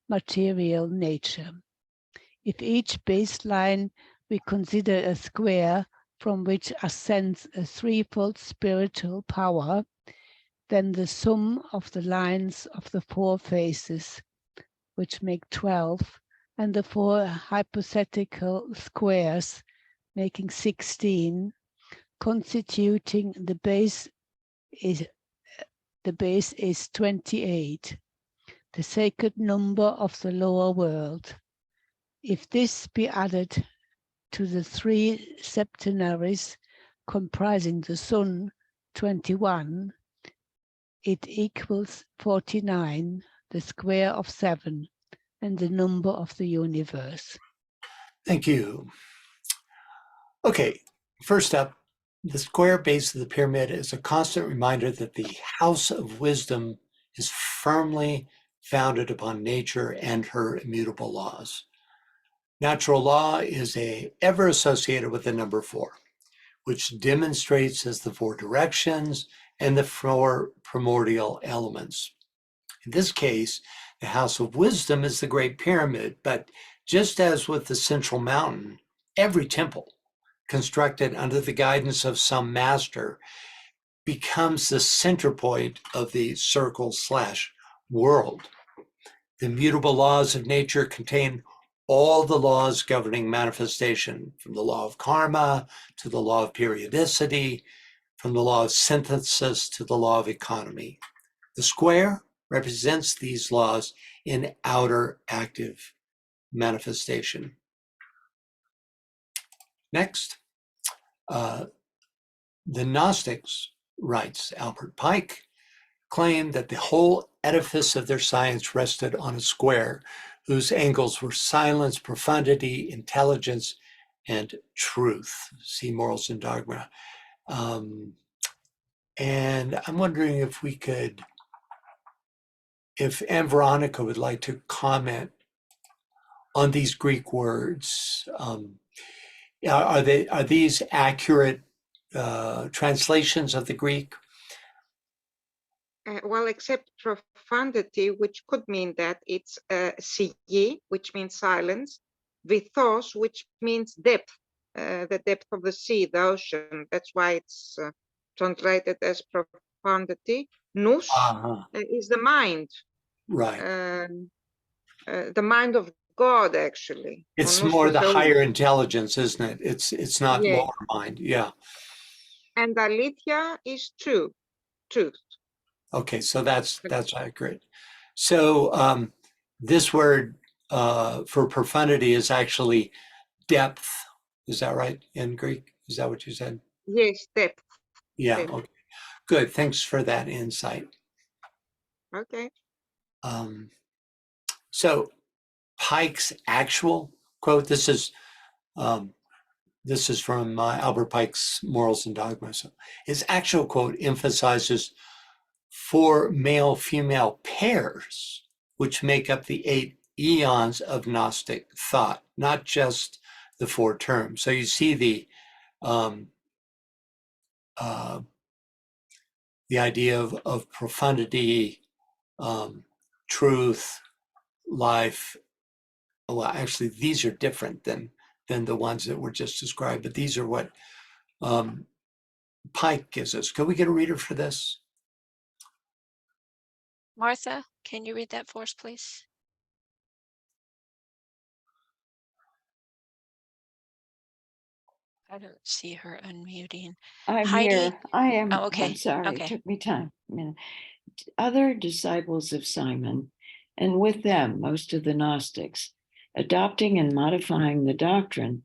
material nature. If each baseline we consider a square from which ascends a threefold spiritual power, then the sum of the lines of the four faces, which make 12, and the four hypothetical squares, making 16, constituting the base is 28, the sacred number of the lower world. If this be added to the three septenaries comprising the sun, 21, it equals 49, the square of 7, and the number of the universe. Thank you. Okay, first up, the square base of the pyramid is a constant reminder that the house of wisdom is firmly founded upon nature and her immutable laws. Natural law is ever associated with the number 4, which demonstrates as the 4 directions and the 4 primordial elements. In this case, the house of wisdom is the Great Pyramid, but just as with the central mountain, every temple constructed under the guidance of some master becomes the center point of the circle/world. The immutable laws of nature contain all the laws governing manifestation, from the law of karma to the law of periodicity, from the law of synthesis to the law of economy. The square represents these laws in outer active manifestation. Next, the Gnostics, writes Albert Pike, claimed that the whole edifice of their science rested on a square whose angles were silence, profundity, intelligence, and truth. See Morals and Dogma. And I'm wondering if we could, if Anne Veronica would like to comment on these Greek words. Are these accurate translations of the Greek? Well, except profundity, which could mean that it's sigi, which means silence, vithos, which means depth, the depth of the sea, the ocean. That's why it's translated as profundity. Nous is the mind. Right. The mind of God, actually. It's Nous more is the the higher intelligence, isn't it? It's not Yeah. lower mind. Yeah. And aletheia is truth. Okay, so that's accurate. So this word for profundity is actually depth. Is that right in Greek? Is that what you said? Yes, depth. Yeah. Depth. Okay. Good. Thanks for that insight. Okay. So Pike's actual quote. This is from Albert Pike's Morals and Dogma. So his actual quote emphasizes 4 male-female pairs, which make up the 8 eons of Gnostic thought, not just the 4 terms. So you see the idea of profundity, truth, life. Well, actually, these are different than the ones that were just described, but these are what Pike gives us. Can we get a reader for this? Martha, can you read that for us, please? I don't see her unmuting. I'm Heidi? here. I am. Oh, okay. I'm sorry. Okay. It took me time. Other disciples of Simon, and with them most of the Gnostics, adopting and modifying the doctrine,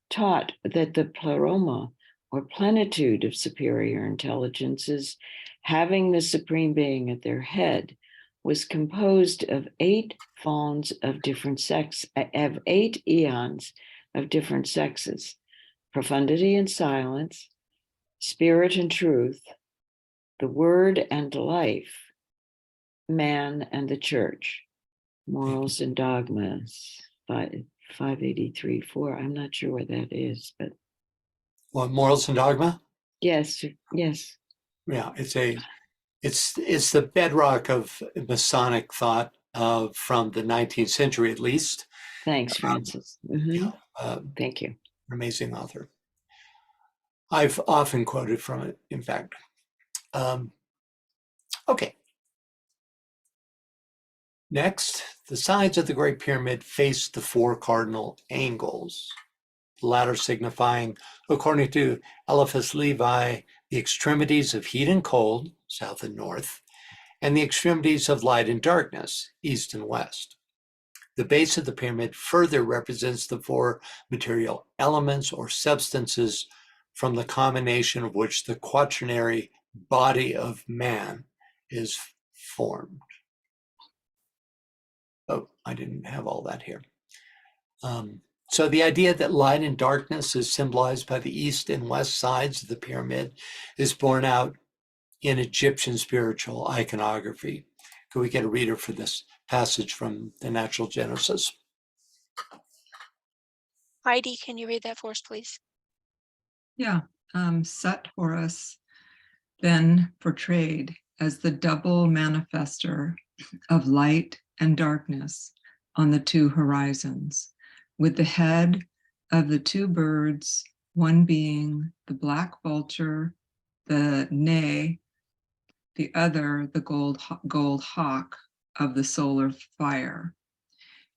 taught that the pleroma, or plenitude of superior intelligences, having the Supreme Being at their head, was composed of 8 fauns of different of 8 eons of different sexes: profundity and silence, spirit and truth, the word and life, man and the church. Morals and Dogmas, 583-4. I'm not sure where that is, but What, Morals and Dogma? yes. Yeah, it's the bedrock of Masonic thought. from the 19th century at least. Thanks, Francis. Mhm. Thank you. Amazing author. I've often quoted from it, in fact. Okay. Next, the sides of the Great Pyramid face the 4 cardinal angles, the latter signifying, according to Eliphas Levi, the extremities of heat and cold, south and north, and the extremities of light and darkness, east and west. The base of the pyramid further represents the 4 material elements or substances from the combination of which the quaternary body of man is formed. Oh, I didn't have all that here. So the idea that light and darkness is symbolized by the east and west sides of the pyramid is borne out in Egyptian spiritual iconography. Could we get a reader for this passage from the Natural Genesis? Heidi, can you read that for us, please? Yeah, Sut Horus, then portrayed as the double manifester of light and darkness on the 2 horizons, with the head of the 2 birds, one being the black vulture, the Ney, the other the gold hawk of the solar fire.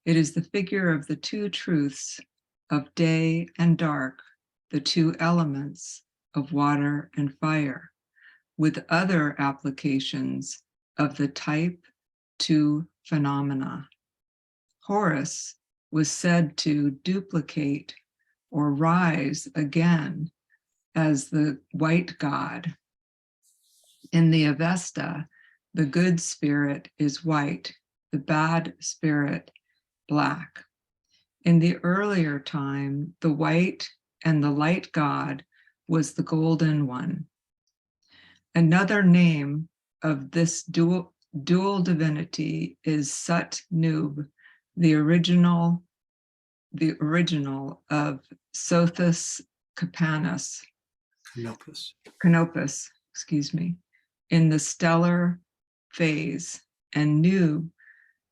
It is the figure of the 2 truths of day and dark, the 2 elements of water and fire, with other applications of the type 2 phenomena. Horus was said to duplicate or rise again as the white god. In the Avesta, the good spirit is white, the bad spirit black. In the earlier time, the white and the light god was the golden one. Another name of this dual divinity is Sut Nub, the original of Sothis Canopus, excuse me, in the stellar phase, and Nub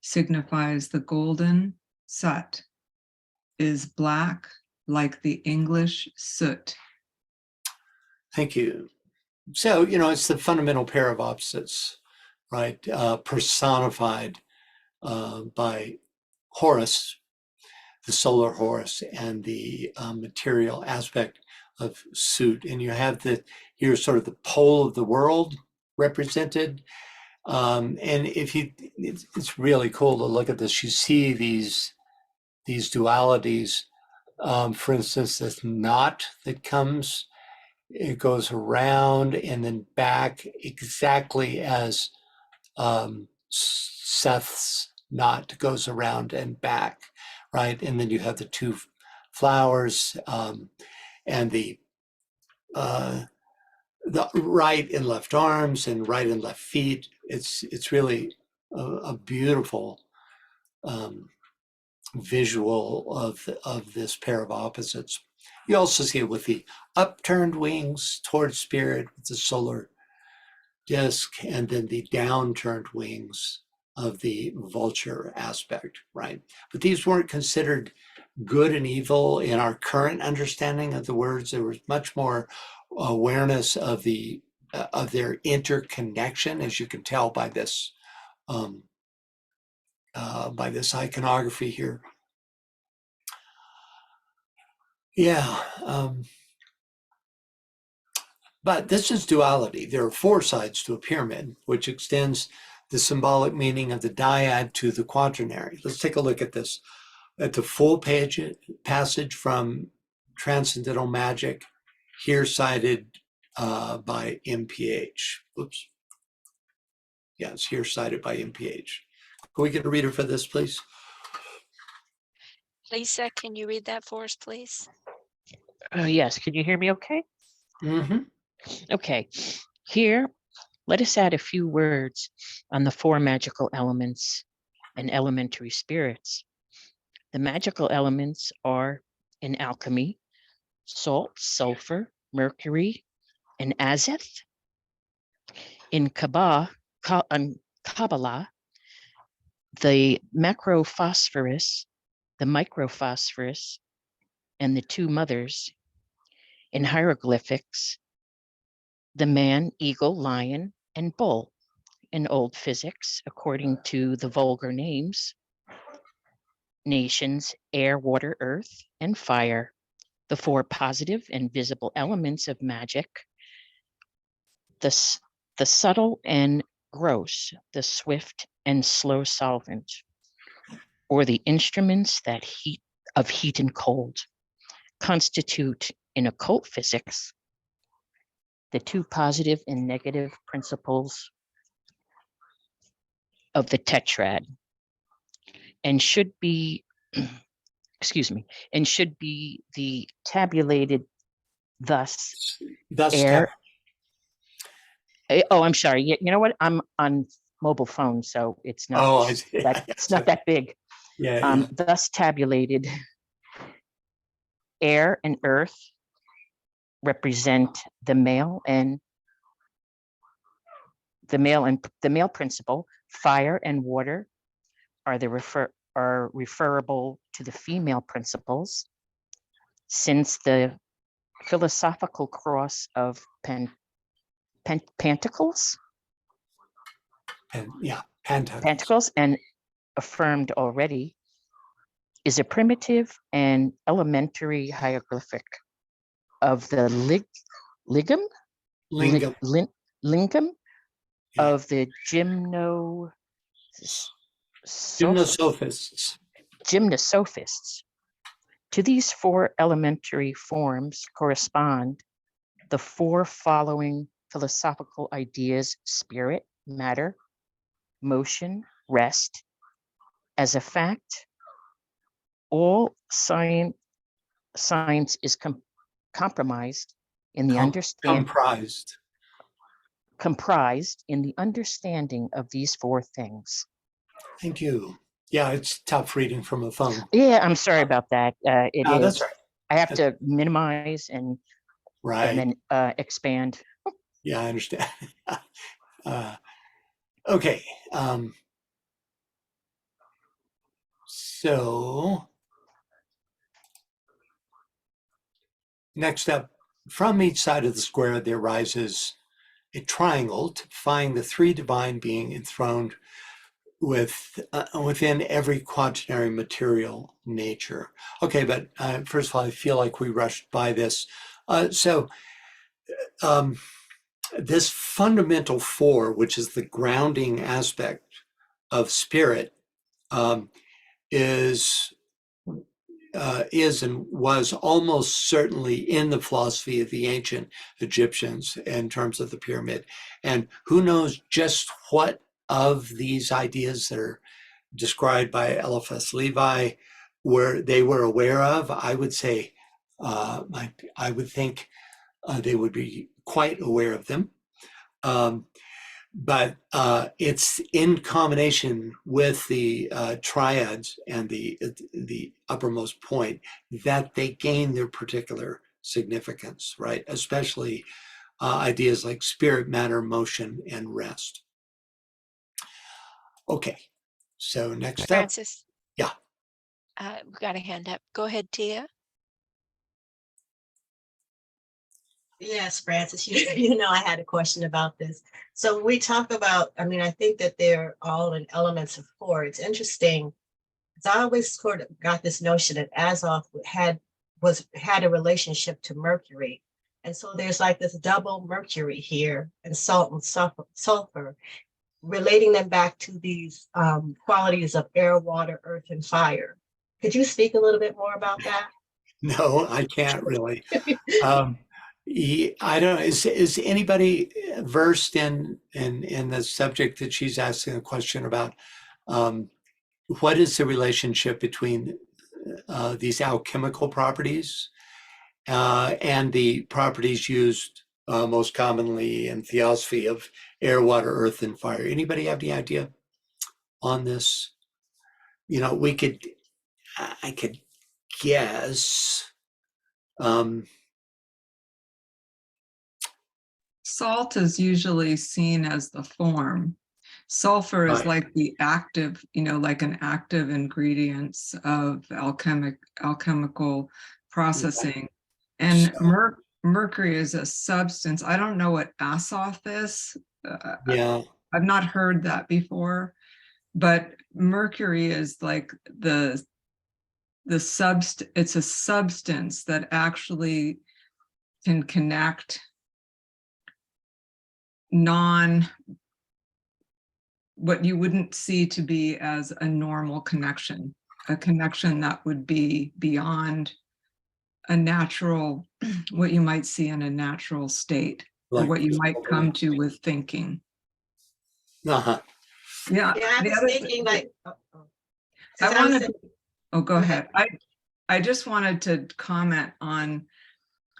signifies the golden. Sut is black like the English soot. Thank you. So, it's the fundamental pair of opposites, right? Personified by Horus, the solar Horus, and the material aspect of Sut. And you have here's sort of the pole of the world represented. And it's really cool to look at this. You see these dualities. For instance, this knot that comes, it goes around and then back exactly as Seth's knot goes around and back, right? And then you have the 2 flowers and the right and left arms and right and left feet. It's really a beautiful visual of this pair of opposites. You also see it with the upturned wings towards spirit with the solar disk, and then the downturned wings of the vulture aspect, right? But these weren't considered good and evil in our current understanding of the words. There was much more awareness of their interconnection, as you can tell by this iconography here. Yeah, but this is duality. There are 4 sides to a pyramid, which extends the symbolic meaning of the dyad to the quaternary. Let's take a look at this, at the full passage from Transcendental Magic, here cited by MPH. Oops. Yes, here cited by MPH. Can we get a reader for this, please? Lisa, can you read that for us, please? Yes, can you hear me okay? Mm-hmm. Okay, here, let us add a few words on the 4 magical elements and elementary spirits. The magical elements are, in alchemy, salt, sulfur, mercury, and azeth. In Kabbalah, The macrophosphorus, the microphosphorus, and the two mothers in hieroglyphics, the man, eagle, lion, and bull in old physics, according to the vulgar names, nations, air, water, earth, and fire, the four positive and visible elements of magic, the subtle and gross, the swift and slow solvent, or the instruments that heat and cold, constitute in occult physics the two positive and negative principles of the tetrad, and should be, excuse me, and should be the tabulated thus air. Oh, I'm sorry. You know what? I'm on mobile phone, so it's not Oh, I see. it's not that big. Yeah. Thus tabulated, air and earth represent the male and the male principle. Fire and water are referable to the female principles, since the philosophical cross of Pentacles. And yeah, Pentacles. Pentacles, and affirmed already, is a primitive and elementary hieroglyphic of the lingam Yeah. of the gymnosophists. To these four elementary forms correspond the four following philosophical ideas: spirit, matter, motion, rest. As a fact, all science is comprised in the understanding of these four things. Thank you. Yeah, it's tough reading from a phone. Yeah, I'm sorry about that. It is. That's right. I have to minimize and then expand. Yeah, I understand. Okay. So next up, from each side of the square, there rises a triangle typifying the three divine being enthroned within every quaternary material nature. Okay, but first of all, I feel like we rushed by this. This fundamental four, which is the grounding aspect of spirit, is and was almost certainly in the philosophy of the ancient Egyptians in terms of the pyramid. And who knows just what of these ideas that are described by Eliphas Levi they were aware of. I would say, I would think they would be quite aware of them. But it's in combination with the triads and the uppermost point that they gain their particular significance, right? Especially ideas like spirit, matter, motion, and rest. Okay, so next Francis. Yeah. We got a hand up. Go ahead, Tia. Yes, Francis, you know, I had a question about this. So when we talk about, I mean, I think that they're all in elements of four. It's interesting, because I always sort of got this notion that Azoth had a relationship to Mercury. And so there's like this double Mercury here, and salt and sulfur, relating them back to these qualities of air, water, earth, and fire. Could you speak a little bit more about that? No, I can't really. I don't know. Is anybody versed in the subject that she's asking a question about? What is the relationship between these alchemical properties and the properties used most commonly in theosophy of air, water, earth, and fire? Anybody have any idea on this? You know, I could guess. Salt is usually seen as the form. Sulfur is Right. like the active, like an active ingredients of alchemical processing. And So, mercury is a substance. I don't know what Asoth is. yeah, I've not heard that before, but mercury is like it's a substance that actually can connect what you wouldn't see to be as a normal connection, a connection that would be beyond a natural, what you might see in a natural state, or like, what you might come to with thinking. uh-huh. Yeah. Yeah, I the was other thinking like, I wanted to, oh, go Go ahead. I just wanted to comment on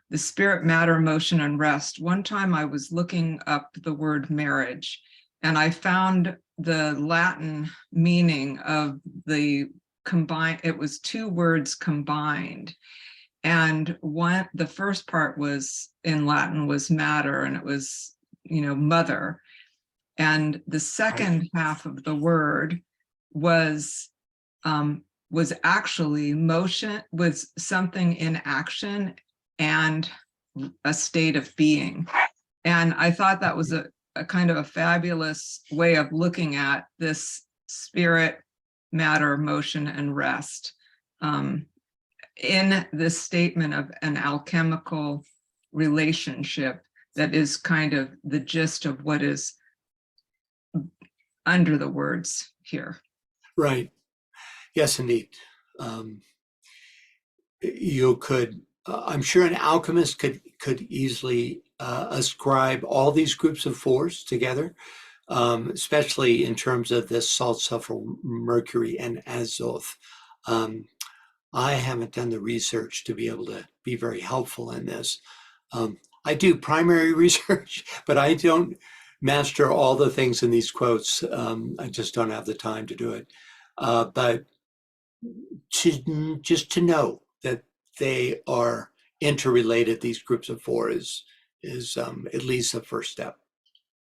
the spirit, matter, motion, and rest. One time I was looking up the word marriage, and I found the Latin meaning of the combined, it was two words combined. And the first part was in Latin was matter, and it was, mother. And the second half of the word was actually motion, was something in action and a state of being. And I thought that was a kind of a fabulous way of looking at this spirit, matter, motion, and rest in this statement of an alchemical relationship that is kind of the gist of what is under the words here. Right. Yes, indeed. You could, I'm sure an alchemist could easily ascribe all these groups of fours together, especially in terms of this salt, sulfur, mercury, and azoth. I haven't done the research to be able to be very helpful in this. I do primary research, but I don't master all the things in these quotes. I just don't have the time to do it. But just to know that they are interrelated, these groups of four is at least a first step.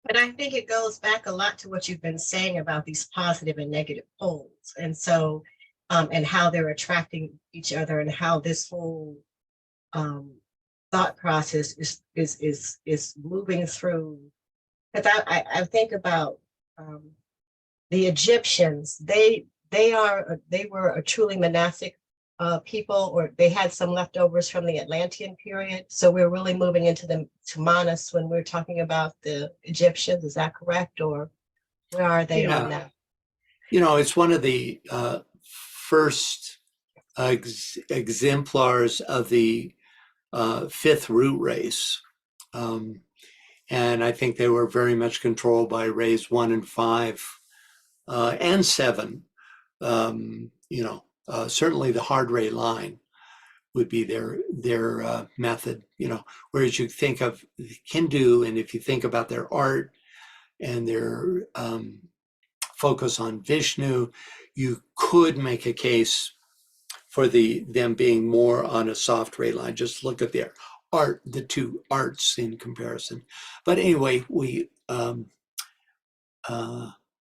But I think it goes back a lot to what you've been saying about these positive and negative poles. And so, and how they're attracting each other, and how this whole thought process is moving through. Because I think about the Egyptians. They were a truly monastic people, or they had some leftovers from the Atlantean period. So we're really moving into the Manas when we're talking about the Egyptians. Is that correct, or where are they on that? It's one of the first exemplars of the fifth root race. And I think they were very much controlled by rays 1 and 5 and 7. Certainly the hard ray line would be their method, whereas you think of Hindu, and if you think about their art and their focus on Vishnu, you could make a case for them being more on a soft ray line. Just look at their art, the two arts in comparison. But anyway,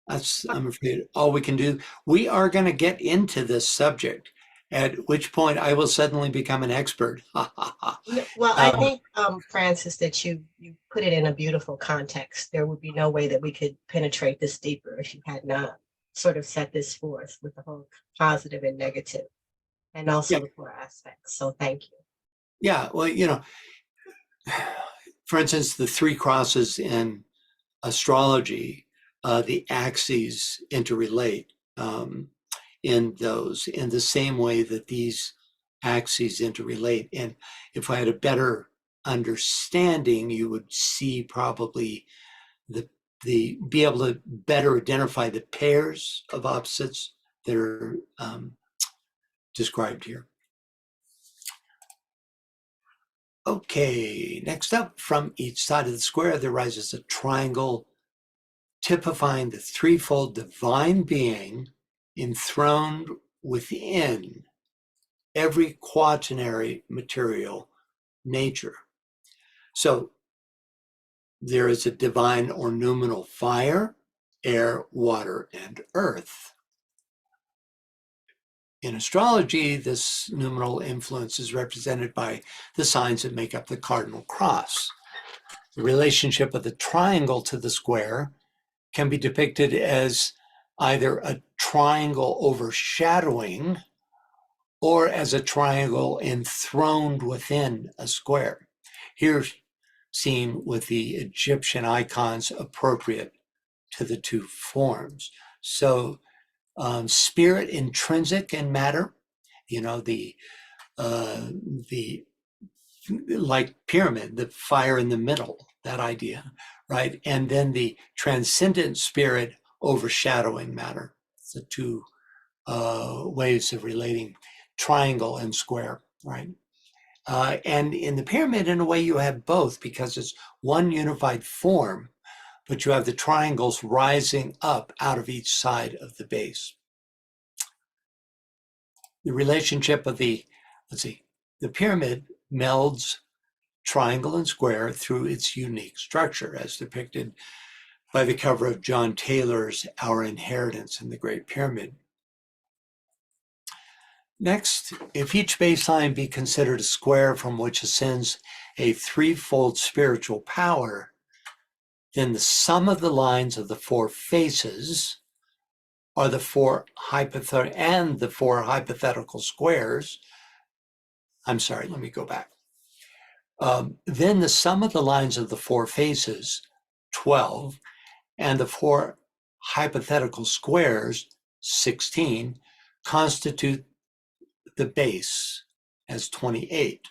that's, I'm afraid, all we can do. We are going to get into this subject, at which point I will suddenly become an expert. Well, I think, Francis, that you put it in a beautiful context. There would be no way that we could penetrate this deeper if you had not sort of set this forth with the whole positive and negative, and also the four aspects. So thank you. Yeah, well, for instance, the three crosses in astrology, the axes interrelate in those in the same way that these axes interrelate. And if I had a better understanding, you would see probably be able to better identify the pairs of opposites that are described here. Okay, next up, from each side of the square, there rises a triangle typifying the threefold divine being enthroned within every quaternary material nature. So there is a divine or noumenal fire air, water, and earth. In astrology, this numeral influence is represented by the signs that make up the cardinal cross. The relationship of the triangle to the square can be depicted as either a triangle overshadowing or as a triangle enthroned within a square. Here seen with the Egyptian icons appropriate to the two forms. So spirit intrinsic in matter, the like pyramid, the fire in the middle, that idea, right? And then the transcendent spirit overshadowing matter. It's the two ways of relating triangle and square, right? And in the pyramid, in a way, you have both because it's one unified form, but you have the triangles rising up out of each side of the base. The relationship of the pyramid melds triangle and square through its unique structure, as depicted by the cover of John Taylor's Our Inheritance in the Great Pyramid. Next, if each baseline be considered a square from which ascends a threefold spiritual power, then the sum of the lines of the four faces are the four hypothetical squares. I'm sorry, let me go back. Then the sum of the lines of the four faces, 12, and the four hypothetical squares, 16, constitute the base as 28,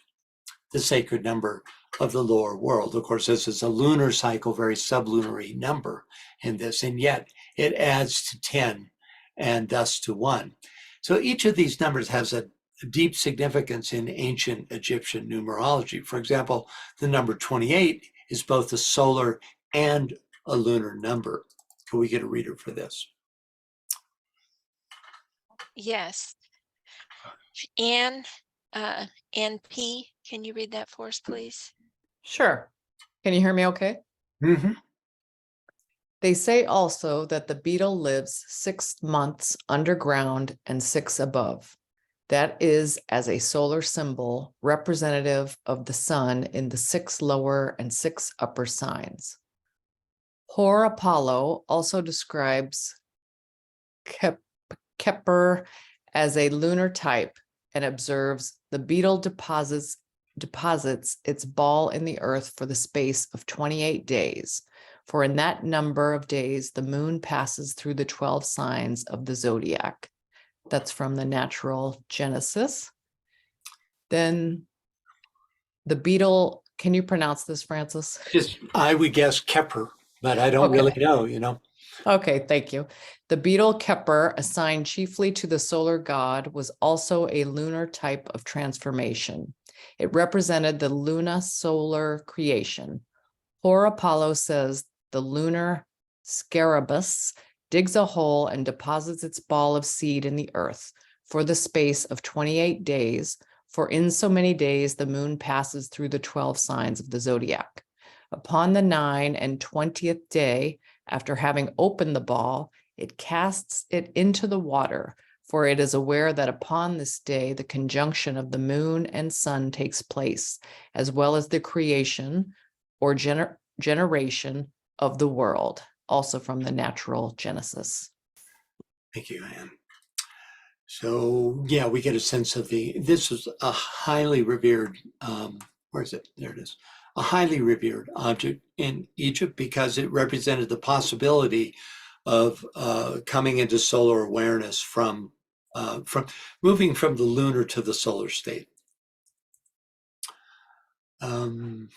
the sacred number of the lower world. Of course, this is a lunar cycle, very sublunary number in this, and yet it adds to 10 and thus to 1. So each of these numbers has a deep significance in ancient Egyptian numerology. For example, the number 28 is both a solar and a lunar number. Can we get a reader for this? Yes. Anne P., can you read that for us, please? Sure. Can you hear me okay? Mm-hmm. They say also that the beetle lives 6 months underground and 6 above. That is as a solar symbol representative of the sun in the 6 lower and 6 upper signs. Hor Apollo also describes Kepler as a lunar type and observes the beetle deposits its ball in the earth for the space of 28 days. For in that number of days, the moon passes through the 12 signs of the zodiac. That's from the Natural Genesis. Then the beetle, can you pronounce this, Francis? I would guess Kepler, but I don't really know, Okay, thank you. The beetle Kepler, assigned chiefly to the solar god, was also a lunar type of transformation. It represented the luna-solar creation. Hor Apollo says the lunar scarabus digs a hole and deposits its ball of seed in the earth for the space of 28 days, for in so many days the moon passes through the 12 signs of the zodiac. Upon the 9 and 20th day, after having opened the ball, it casts it into the water, for it is aware that upon this day the conjunction of the moon and sun takes place, as well as the creation or generation of the world, also from the Natural Genesis. Thank you, Anne. So yeah, we get a sense of this is a highly revered, where is it? There it is. A highly revered object in Egypt because it represented the possibility of coming into solar awareness from moving from the lunar to the solar state. Let's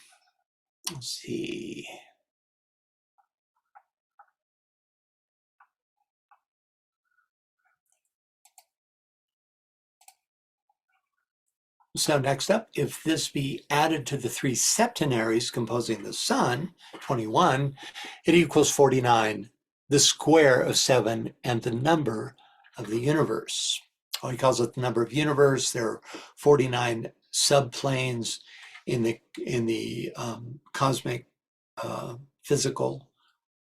see. So next up, if this be added to the 3 septenaries composing the sun, 21, it equals 49, the square of 7 and the number of the universe. Oh, he calls it the number of universe. There are 49 subplanes in the cosmic physical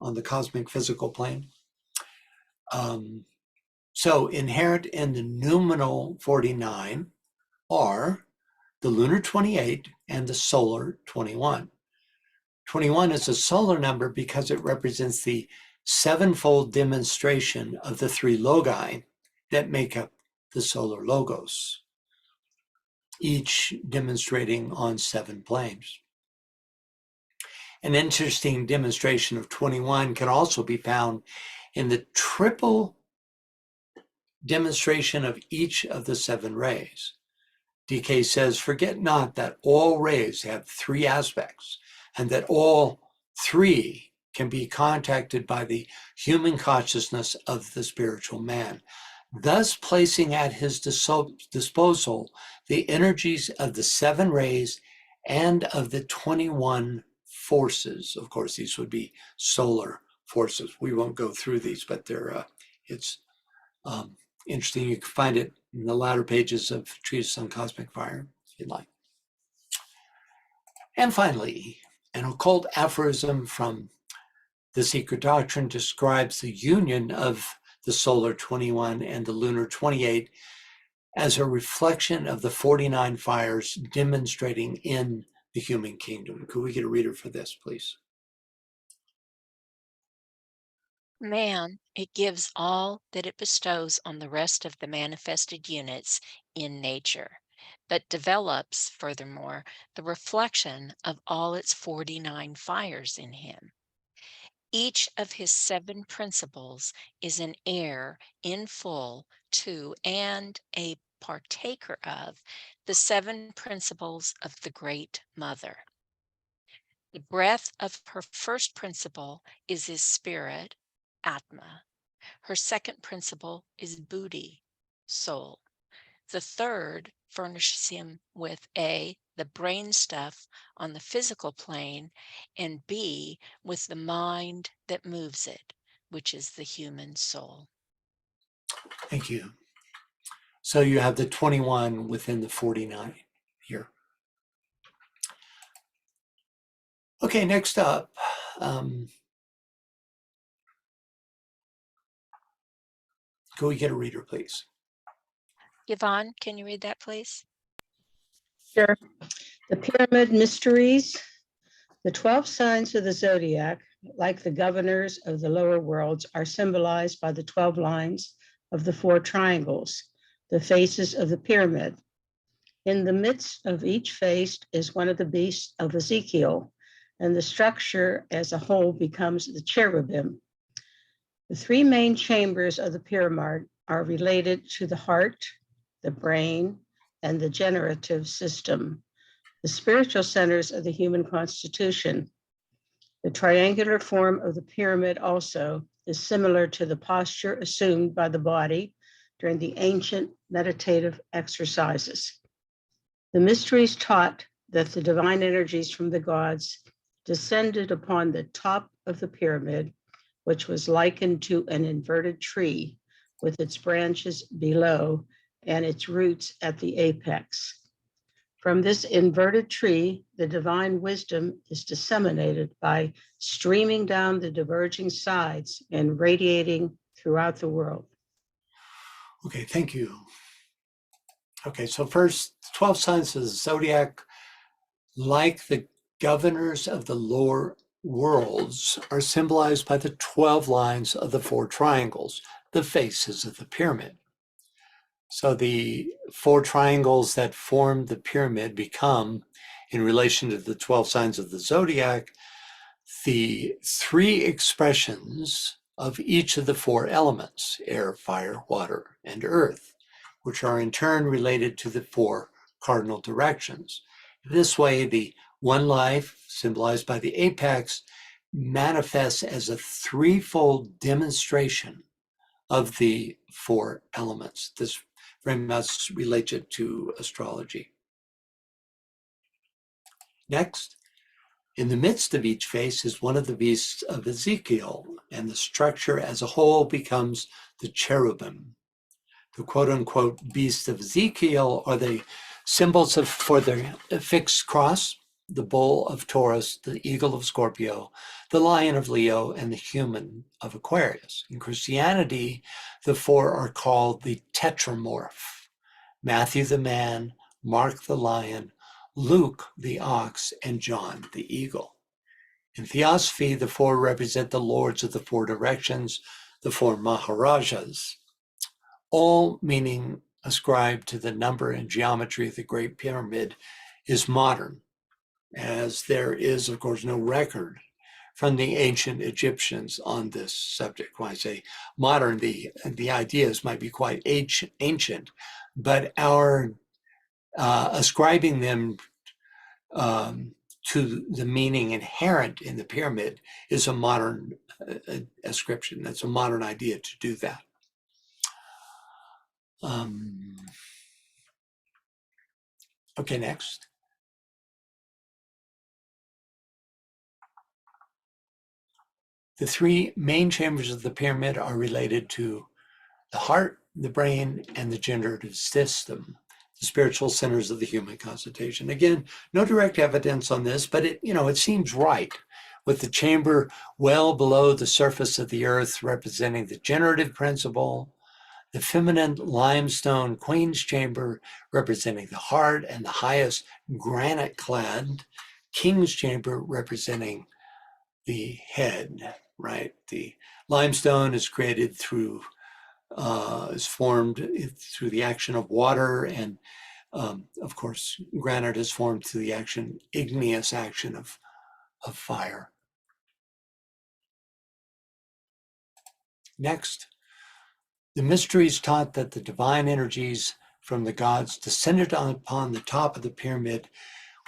on the cosmic physical plane. So inherent in the numeral 49 are the lunar 28 and the solar 21. 21 is a solar number because it represents the sevenfold demonstration of the three logi that make up the solar logos, each demonstrating on 7 planes. An interesting demonstration of 21 can also be found in the triple demonstration of each of the 7 rays. DK says, forget not that all rays have 3 aspects and that all 3 can be contacted by the human consciousness of the spiritual man, thus placing at his disposal the energies of the 7 rays and of the 21 forces. Of course, these would be solar forces. We won't go through these, but it's interesting. You can find it in the latter pages of Treatise on Cosmic Fire, if you'd like. And finally, an occult aphorism from The Secret Doctrine describes the union of the solar 21 and the lunar 28 as a reflection of the 49 fires demonstrating in the human kingdom. Could we get a reader for this, please? Man, it gives all that it bestows on the rest of the manifested units in nature, but develops, furthermore, the reflection of all its 49 fires in him. Each of his 7 principles is an heir in full to and a partaker of the 7 principles of the Great Mother. The breath of her first principle is his spirit, Atma. Her second principle is Buddhi, soul. The third furnishes him with A, the brain stuff on the physical plane, and B, with the mind that moves it, which is the human soul. Thank you. So you have the 21 within the 49 here. Okay, next up, could we get a reader, please? Yvonne, can you read that, please? Sure. The Pyramid Mysteries. The 12 signs of the zodiac, like the governors of the lower worlds, are symbolized by the 12 lines of the 4 triangles, the faces of the pyramid. In the midst of each face is one of the beasts of Ezekiel, and the structure as a whole becomes the cherubim. The 3 main chambers of the pyramid are related to the heart, the brain, and the generative system, the spiritual centers of the human constitution. The triangular form of the pyramid also is similar to the posture assumed by the body during the ancient meditative exercises. The mysteries taught that the divine energies from the gods descended upon the top of the pyramid, which was likened to an inverted tree with its branches below and its roots at the apex. From this inverted tree, the divine wisdom is disseminated by streaming down the diverging sides and radiating throughout the world. Okay, thank you. Okay, so first, 12 signs of the zodiac, like the governors of the lower worlds, are symbolized by the 12 lines of the 4 triangles, the faces of the pyramid. So the 4 triangles that form the pyramid become, in relation to the 12 signs of the zodiac, the 3 expressions of each of the 4 elements, air, fire, water, and earth, which are in turn related to the 4 cardinal directions. This way, the one life, symbolized by the apex, manifests as a 3-fold demonstration of the 4 elements. This very much relates it to astrology. Next, in the midst of each face is one of the beasts of Ezekiel, and the structure as a whole becomes the cherubim. The quote-unquote beasts of Ezekiel are the symbols for the fixed cross, the bull of Taurus, the eagle of Scorpio, the lion of Leo, and the human of Aquarius. In Christianity, the four are called the tetramorph: Matthew the man, Mark the lion, Luke the ox, and John the eagle. In Theosophy, the four represent the lords of the four directions, the four Maharajas, all meaning ascribed to the number and geometry of the Great Pyramid is modern, as there is, of course, no record from the ancient Egyptians on this subject. When I say modern, the ideas might be quite ancient, but our ascribing them to the meaning inherent in the pyramid is a modern ascription. That's a modern idea to do that. Okay, next. The three main chambers of the pyramid are related to the heart, the brain, and the generative system, the spiritual centers of the human constitution. Again, no direct evidence on this, but it seems right, with the chamber well below the surface of the earth representing the generative principle, the feminine limestone queen's chamber representing the heart and the highest granite-clad king's chamber representing the head, right? The limestone is created through, is formed through the action of water, and of course, granite is formed through the igneous action of fire. Next, the mysteries taught that the divine energies from the gods descended upon the top of the pyramid,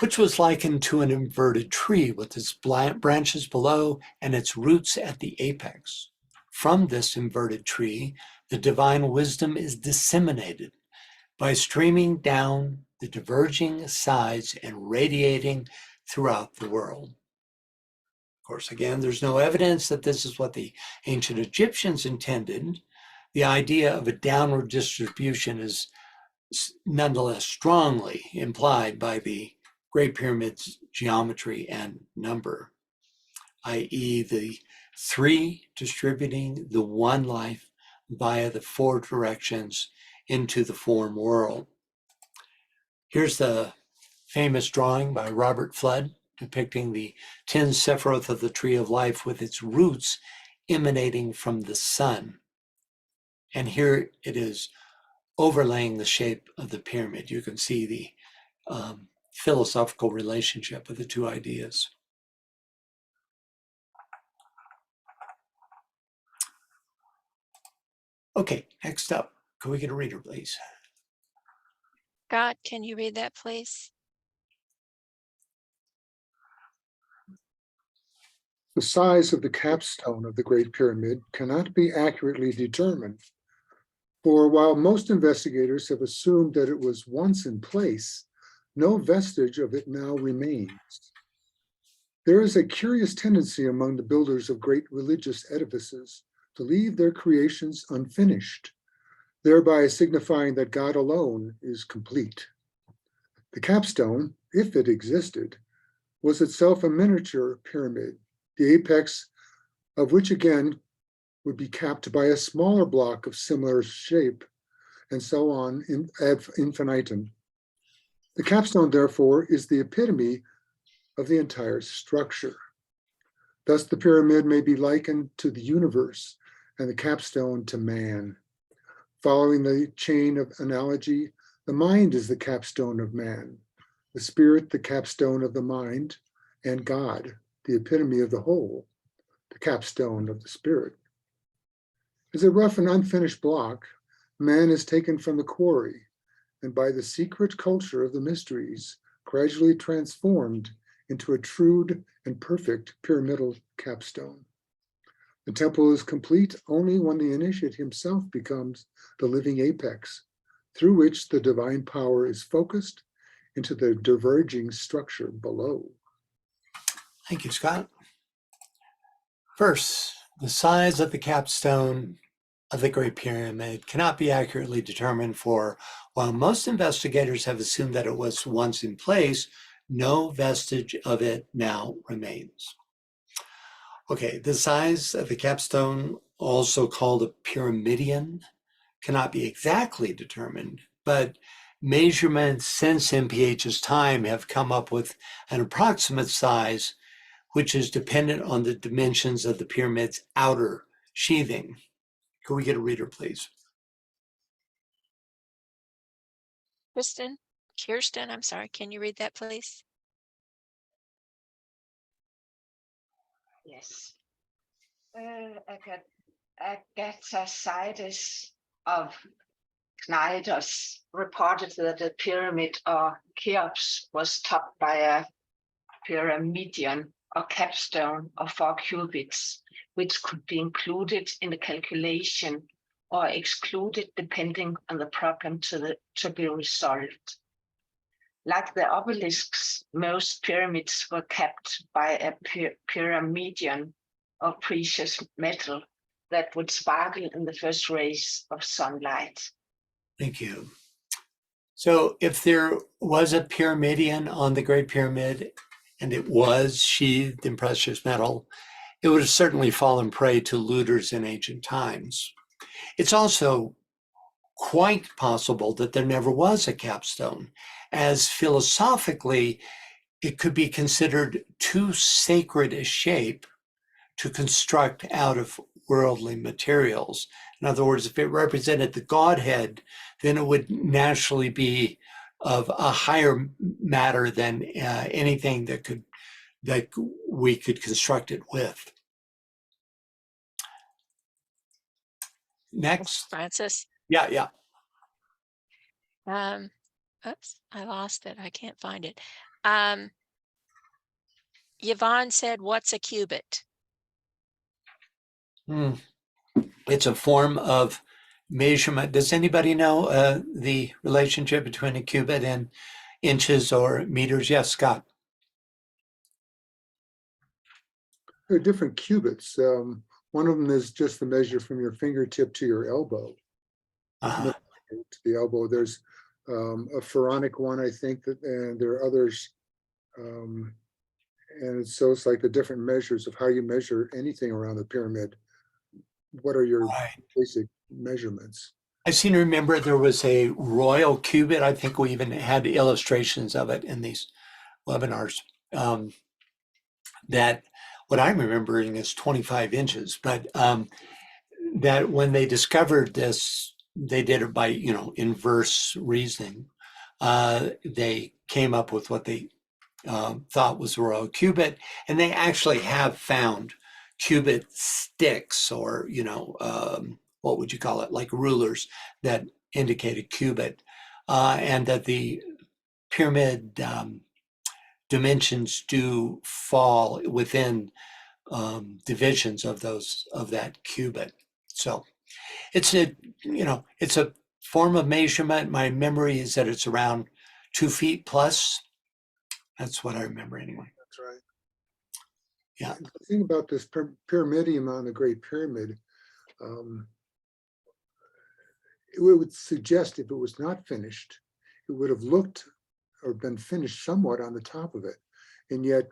which was likened to an inverted tree with its branches below and its roots at the apex. From this inverted tree, the divine wisdom is disseminated by streaming down the diverging sides and radiating throughout the world. Of course, again, there's no evidence that this is what the ancient Egyptians intended. The idea of a downward distribution is nonetheless strongly implied by the Great Pyramid's geometry and number, i.e. the three distributing the one life via the four directions into the form world. Here's the famous drawing by Robert Flood depicting the 10 Sephiroth of the Tree of Life with its roots emanating from the sun. And here it is overlaying the shape of the pyramid. You can see the philosophical relationship of the two ideas. Okay, next up, can we get a reader, please? Scott, can you read that, please? The size of the capstone of the Great Pyramid cannot be accurately determined, for while most investigators have assumed that it was once in place, no vestige of it now remains. There is a curious tendency among the builders of great religious edifices to leave their creations unfinished, thereby signifying that God alone is complete. The capstone, if it existed, was itself a miniature pyramid, the apex of which again would be capped by a smaller block of similar shape, and so on ad infinitum. The capstone, therefore, is the epitome of the entire structure. Thus, the pyramid may be likened to the universe and the capstone to man. Following the chain of analogy, the mind is the capstone of man, the spirit the capstone of the mind, and God, the epitome of the whole, the capstone of the spirit. As a rough and unfinished block, man is taken from the quarry, and by the secret culture of the mysteries, gradually transformed into a true and perfect pyramidal capstone. The temple is complete only when the initiate himself becomes the living apex, through which the divine power is focused into the diverging structure below. Thank you, Scott. First, the size of the capstone of the Great Pyramid cannot be accurately determined, for while most investigators have assumed that it was once in place, No vestige of it now remains. Okay, the size of the capstone, also called a pyramidion, cannot be exactly determined, but measurements since MPH's time have come up with an approximate size, which is dependent on the dimensions of the pyramid's outer sheathing. Could we get a reader, please? Kirsten, I'm sorry, can you read that, please? Yes. Agatharcides of Cnidus reported that the pyramid or Cheops was topped by a pyramidion or capstone of 4 cubits, which could be included in the calculation or excluded depending on the problem to be resolved. Like the obelisks, most pyramids were capped by a pyramidion of precious metal that would sparkle in the first rays of sunlight. Thank you. So if there was a pyramidion on the Great Pyramid and it was sheathed in precious metal, it would have certainly fallen prey to looters in ancient times. It's also quite possible that there never was a capstone, as philosophically it could be considered too sacred a shape to construct out of worldly materials. In other words, if it represented the Godhead, then it would naturally be of a higher matter than anything that we could construct it with. Next. Francis? Yeah. Oops, I lost it. I can't find it. Yvonne said, what's a cubit? It's a form of measurement. Does anybody know the relationship between a cubit and inches or meters? Yes, Scott. There are different cubits. One of them is just the measure from your fingertip to your elbow. Uh-huh. To the elbow. There's a pharaonic one, I think, and there are others. And so it's like the different measures of how you measure anything around the pyramid. What are your basic measurements? I seem to remember there was a royal cubit. I think we even had illustrations of it in these webinars. That what I'm remembering is 25 inches, but that when they discovered this, they did it by, inverse reasoning. They came up with what they thought was a royal cubit, and they actually have found cubit sticks or, what would you call it, like rulers that indicate a cubit, and that the pyramid dimensions do fall within divisions of that cubit. So it's a form of measurement. My memory is that it's around 2 feet plus. That's what I remember anyway. That's right. Yeah. The thing about this pyramidion on the Great Pyramid, it would suggest if it was not finished, it would have looked or been finished somewhat on the top of it. And yet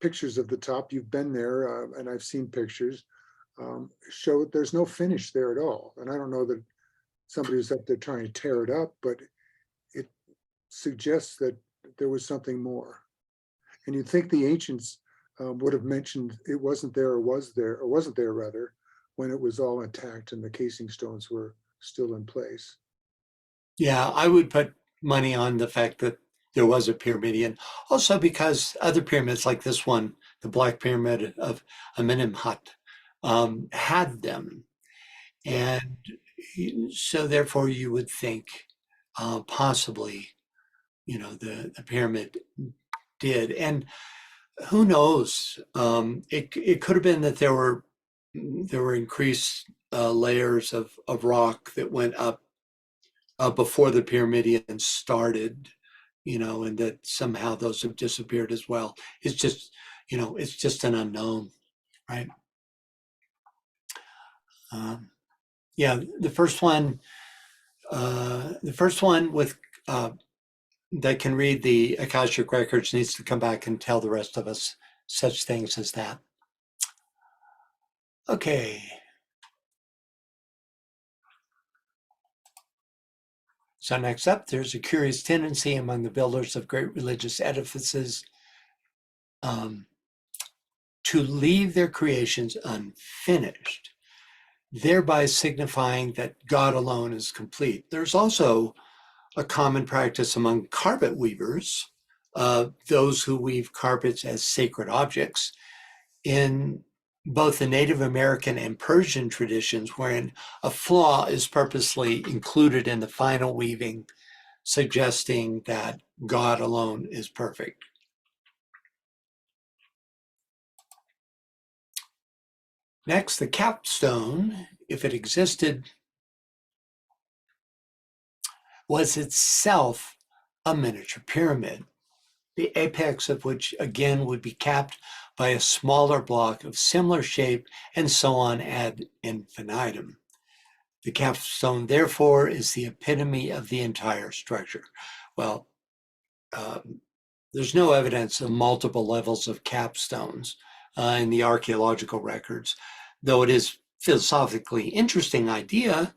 pictures of the top, you've been there and I've seen pictures, show that there's no finish there at all. And I don't know that somebody was up there trying to tear it up, but it suggests that there was something more. And you'd think the ancients would have mentioned it wasn't there or wasn't there rather, when it was all intact and the casing stones were still in place. Yeah, I would put money on the fact that there was a pyramidion. Also because other pyramids like this one, the Black Pyramid of Amenemhat, had them. And so therefore you would think possibly, the pyramid did. And who knows? It could have been that there were increased layers of rock that went up before the pyramidion started, and that somehow those have disappeared as well. It's just, it's just an unknown, right? Yeah, the first one with that can read the Akashic records needs to come back and tell the rest of us such things as that. Okay. So next up, there's a curious tendency among the builders of great religious edifices to leave their creations unfinished, thereby signifying that God alone is complete. There's also a common practice among carpet weavers, those who weave carpets as sacred objects, in both the Native American and Persian traditions, wherein a flaw is purposely included in the final weaving, suggesting that God alone is perfect. Next, the capstone, if it existed, was itself a miniature pyramid, the apex of which again would be capped by a smaller block of similar shape, and so on ad infinitum. The capstone, therefore, is the epitome of the entire structure. Well, there's no evidence of multiple levels of capstones in the archaeological records, though it is philosophically interesting idea.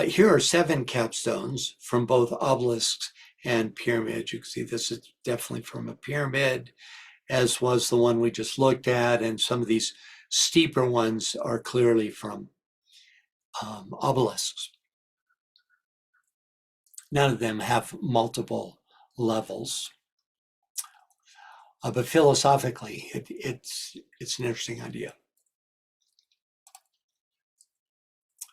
Here are 7 capstones from both obelisks and pyramids. You can see this is definitely from a pyramid, as was the one we just looked at, and some of these steeper ones are clearly from obelisks. None of them have multiple levels. But philosophically, it's an interesting idea.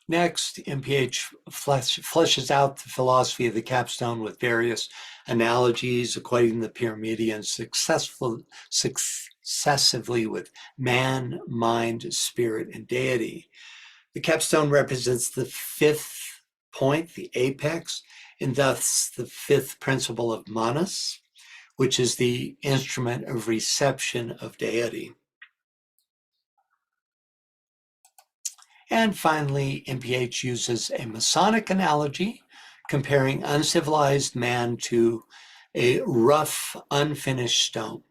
Next, MPH fleshes out the philosophy of the capstone with various analogies, equating the Pyramidions successively with man, mind, spirit, and deity. The capstone represents the 5th point, the apex, and thus the 5th principle of Manas, which is the instrument of reception of deity. And finally, MPH uses a Masonic analogy, comparing uncivilized man to a rough, unfinished stone,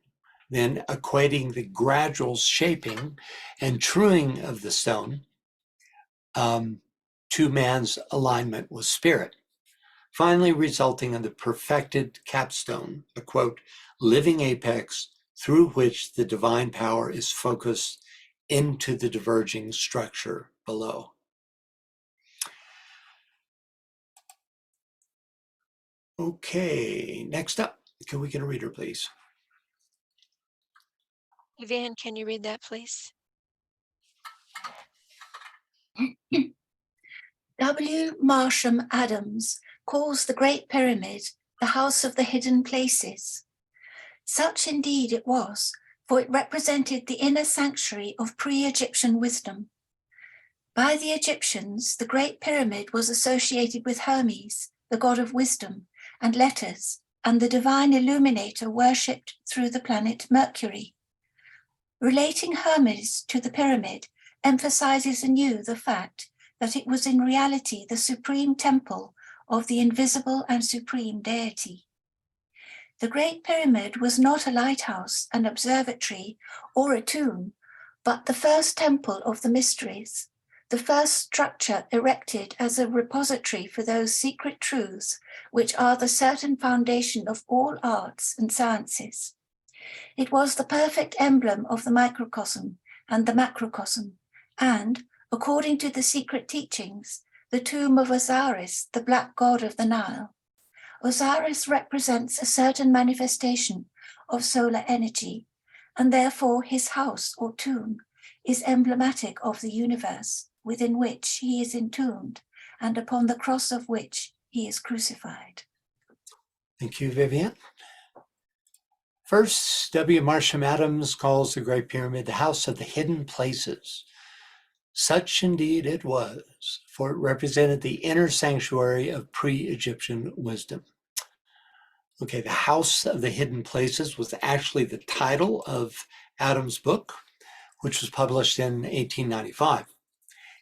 then equating the gradual shaping and truing of the stone to man's alignment with spirit, finally resulting in the perfected capstone, a quote, living apex through which the divine power is focused into the diverging structure below. Okay, next up, can we get a reader, please? Vivian, can you read that, please? W. Marsham Adams calls the Great Pyramid the House of the Hidden Places. Such indeed it was, for it represented the inner sanctuary of pre-Egyptian wisdom. By the Egyptians, the Great Pyramid was associated with Hermes, the god of wisdom and letters, and the divine illuminator worshipped through the planet Mercury. Relating Hermes to the pyramid emphasizes anew the fact that it was in reality the supreme temple of the invisible and supreme deity. The Great Pyramid was not a lighthouse, an observatory, or a tomb, but the first temple of the mysteries, the first structure erected as a repository for those secret truths which are the certain foundation of all arts and sciences. It was the perfect emblem of the microcosm and the macrocosm, and, according to the secret teachings, the tomb of Osiris, the black god of the Nile. Osiris represents a certain manifestation of solar energy, and therefore his house or tomb is emblematic of the universe within which he is entombed and upon the cross of which he is crucified. Thank you, Vivian. First, W. Marsham Adams calls the Great Pyramid the House of the Hidden Places. Such indeed it was, for it represented the inner sanctuary of pre-Egyptian wisdom. Okay, the House of the Hidden Places was actually the title of Adams' book, which was published in 1895.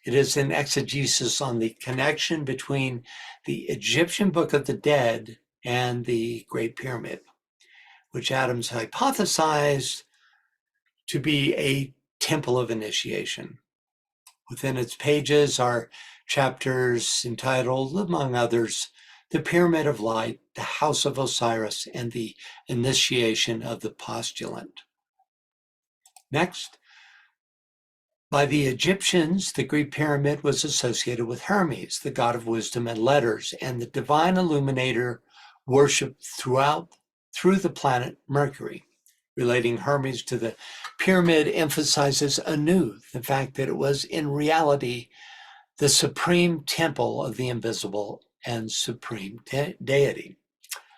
It is an exegesis on the connection between the Egyptian Book of the Dead and the Great Pyramid, which Adams hypothesized to be a temple of initiation. Within its pages are chapters entitled, among others, The Pyramid of Light, The House of Osiris, and the Initiation of the Postulant. Next, by the Egyptians, the Great Pyramid was associated with Hermes, the god of wisdom and letters, and the divine illuminator worshipped through the planet Mercury. Relating Hermes to the pyramid emphasizes anew the fact that it was in reality the supreme temple of the invisible and supreme deity.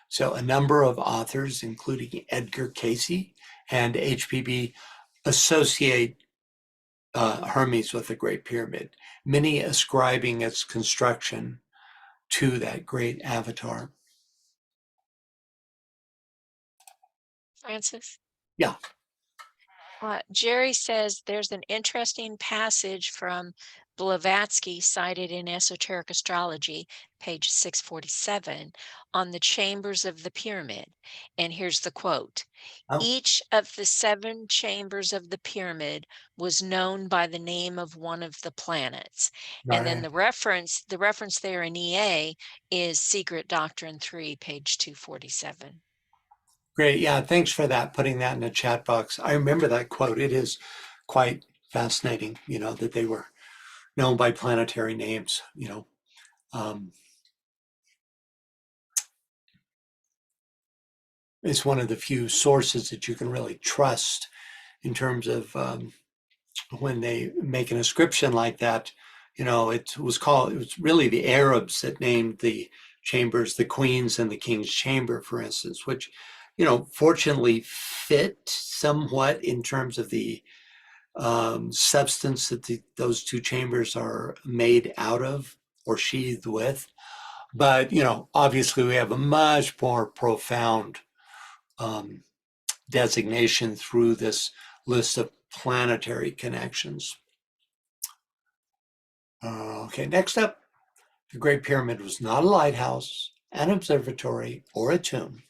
So a number of authors, including Edgar Cayce and HPB, associate Hermes with the Great Pyramid, many ascribing its construction to that great avatar. Francis? Yeah. Jerry says there's an interesting passage from Blavatsky cited in Esoteric Astrology, page 647, on the chambers of the pyramid. And here's the quote. Oh. Each of the 7 chambers of the pyramid was known by the name of one of the planets. And then Right. the reference there in EA is Secret Doctrine 3, page 247. Great. Yeah, thanks for that, putting that in the chat box. I remember that quote. It is quite fascinating, that they were known by planetary names, It's one of the few sources that you can really trust in terms of when they make an inscription like that. It was really the Arabs that named the chambers the Queen's and the King's Chamber, for instance, which fortunately fit somewhat in terms of the substance that those 2 chambers are made out of or sheathed with. But, obviously we have a much more profound designation through this list of planetary connections. Okay, next up, the Great Pyramid was not a lighthouse, an observatory, or a tomb,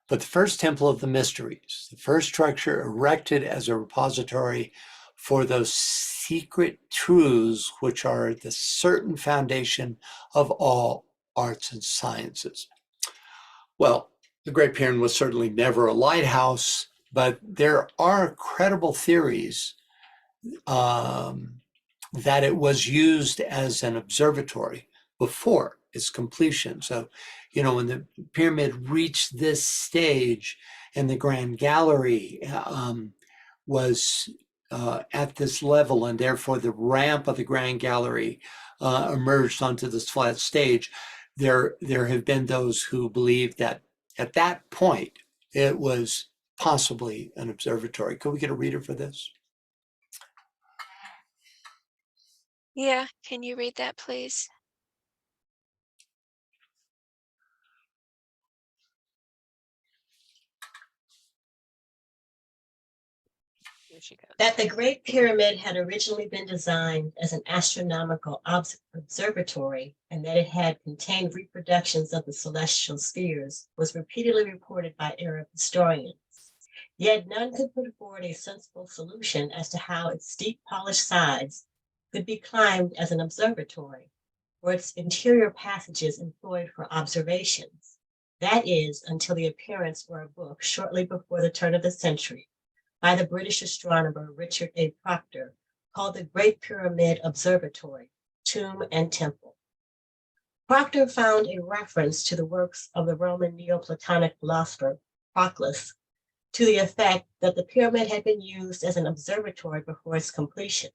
but the first temple of the mysteries, the first structure erected as a repository for those secret truths which are the certain foundation of all arts and sciences. Well, the Great Pyramid was certainly never a lighthouse, but there are credible theories that it was used as an observatory before its completion. So, when the pyramid reached this stage and the Grand Gallery was at this level, and therefore the ramp of the Grand Gallery emerged onto this flat stage, there have been those who believe that at that point it was possibly an observatory. Could we get a reader for this? Yeah, can you read that, please? Here she goes. That the Great Pyramid had originally been designed as an astronomical observatory and that it had contained reproductions of the celestial spheres was repeatedly reported by Arab historians. Yet none could put forward a sensible solution as to how its steep polished sides could be climbed as an observatory, or its interior passages employed for observations. That is, until the appearance for a book shortly before the turn of the century by the British astronomer Richard A. Proctor, called the Great Pyramid Observatory, Tomb and Temple. Proctor found a reference to the works of the Roman Neoplatonic philosopher Proclus to the effect that the pyramid had been used as an observatory before its completion.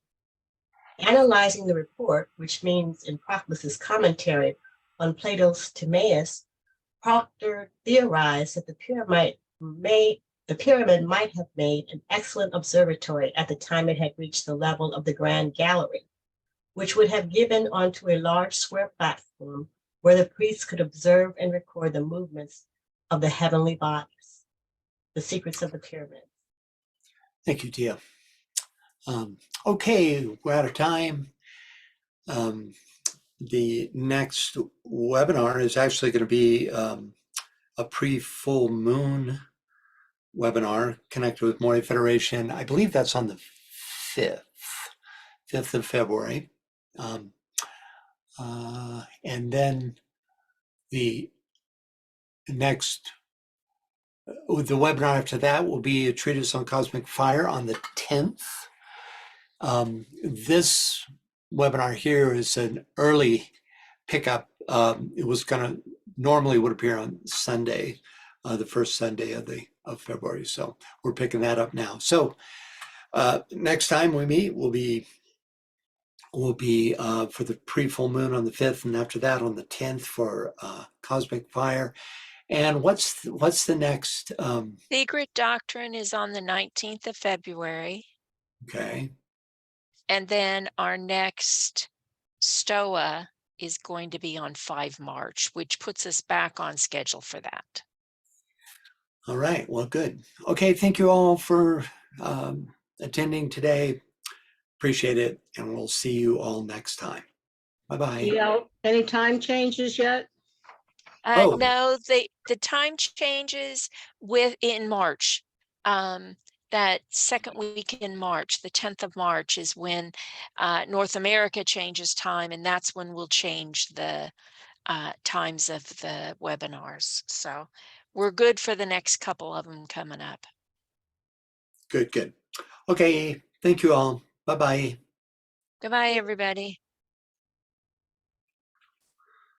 Analyzing the report, which means in Proclus's commentary on Plato's Timaeus, Proctor theorized that the pyramid might have made an excellent observatory at the time it had reached the level of the Grand Gallery, which would have given onto a large square platform where the priests could observe and record the movements of the heavenly bodies, the secrets of the pyramid. Thank you, Tia. Okay, we're out of time. The next webinar is actually going to be a pre-full moon webinar connected with Moray Federation. I believe that's on the 5th of February. And then the next, the webinar after that will be a treatise on cosmic fire on the 10th. This webinar here is an early pickup. It was normally would appear on Sunday, the first Sunday of February. So we're picking that up now. So next time we meet will be for the pre-full moon on the 5th, and after that on the 10th for cosmic fire. And what's the next? Secret Doctrine is on the 19th of February. Okay. And then our next STOA is going to be on 5 March, which puts us back on schedule for that. All right. Well, good. Okay. Thank you all for attending today. Appreciate it. And we'll see you all next time. Bye-bye. Any time changes yet? Oh. No, the time changes in March. That second week in March, the 10th of March, is when North America changes time, and that's when we'll change the times of the webinars. So we're good for the next couple of them coming up. Good. Okay. Thank you all. Bye-bye. Goodbye, everybody.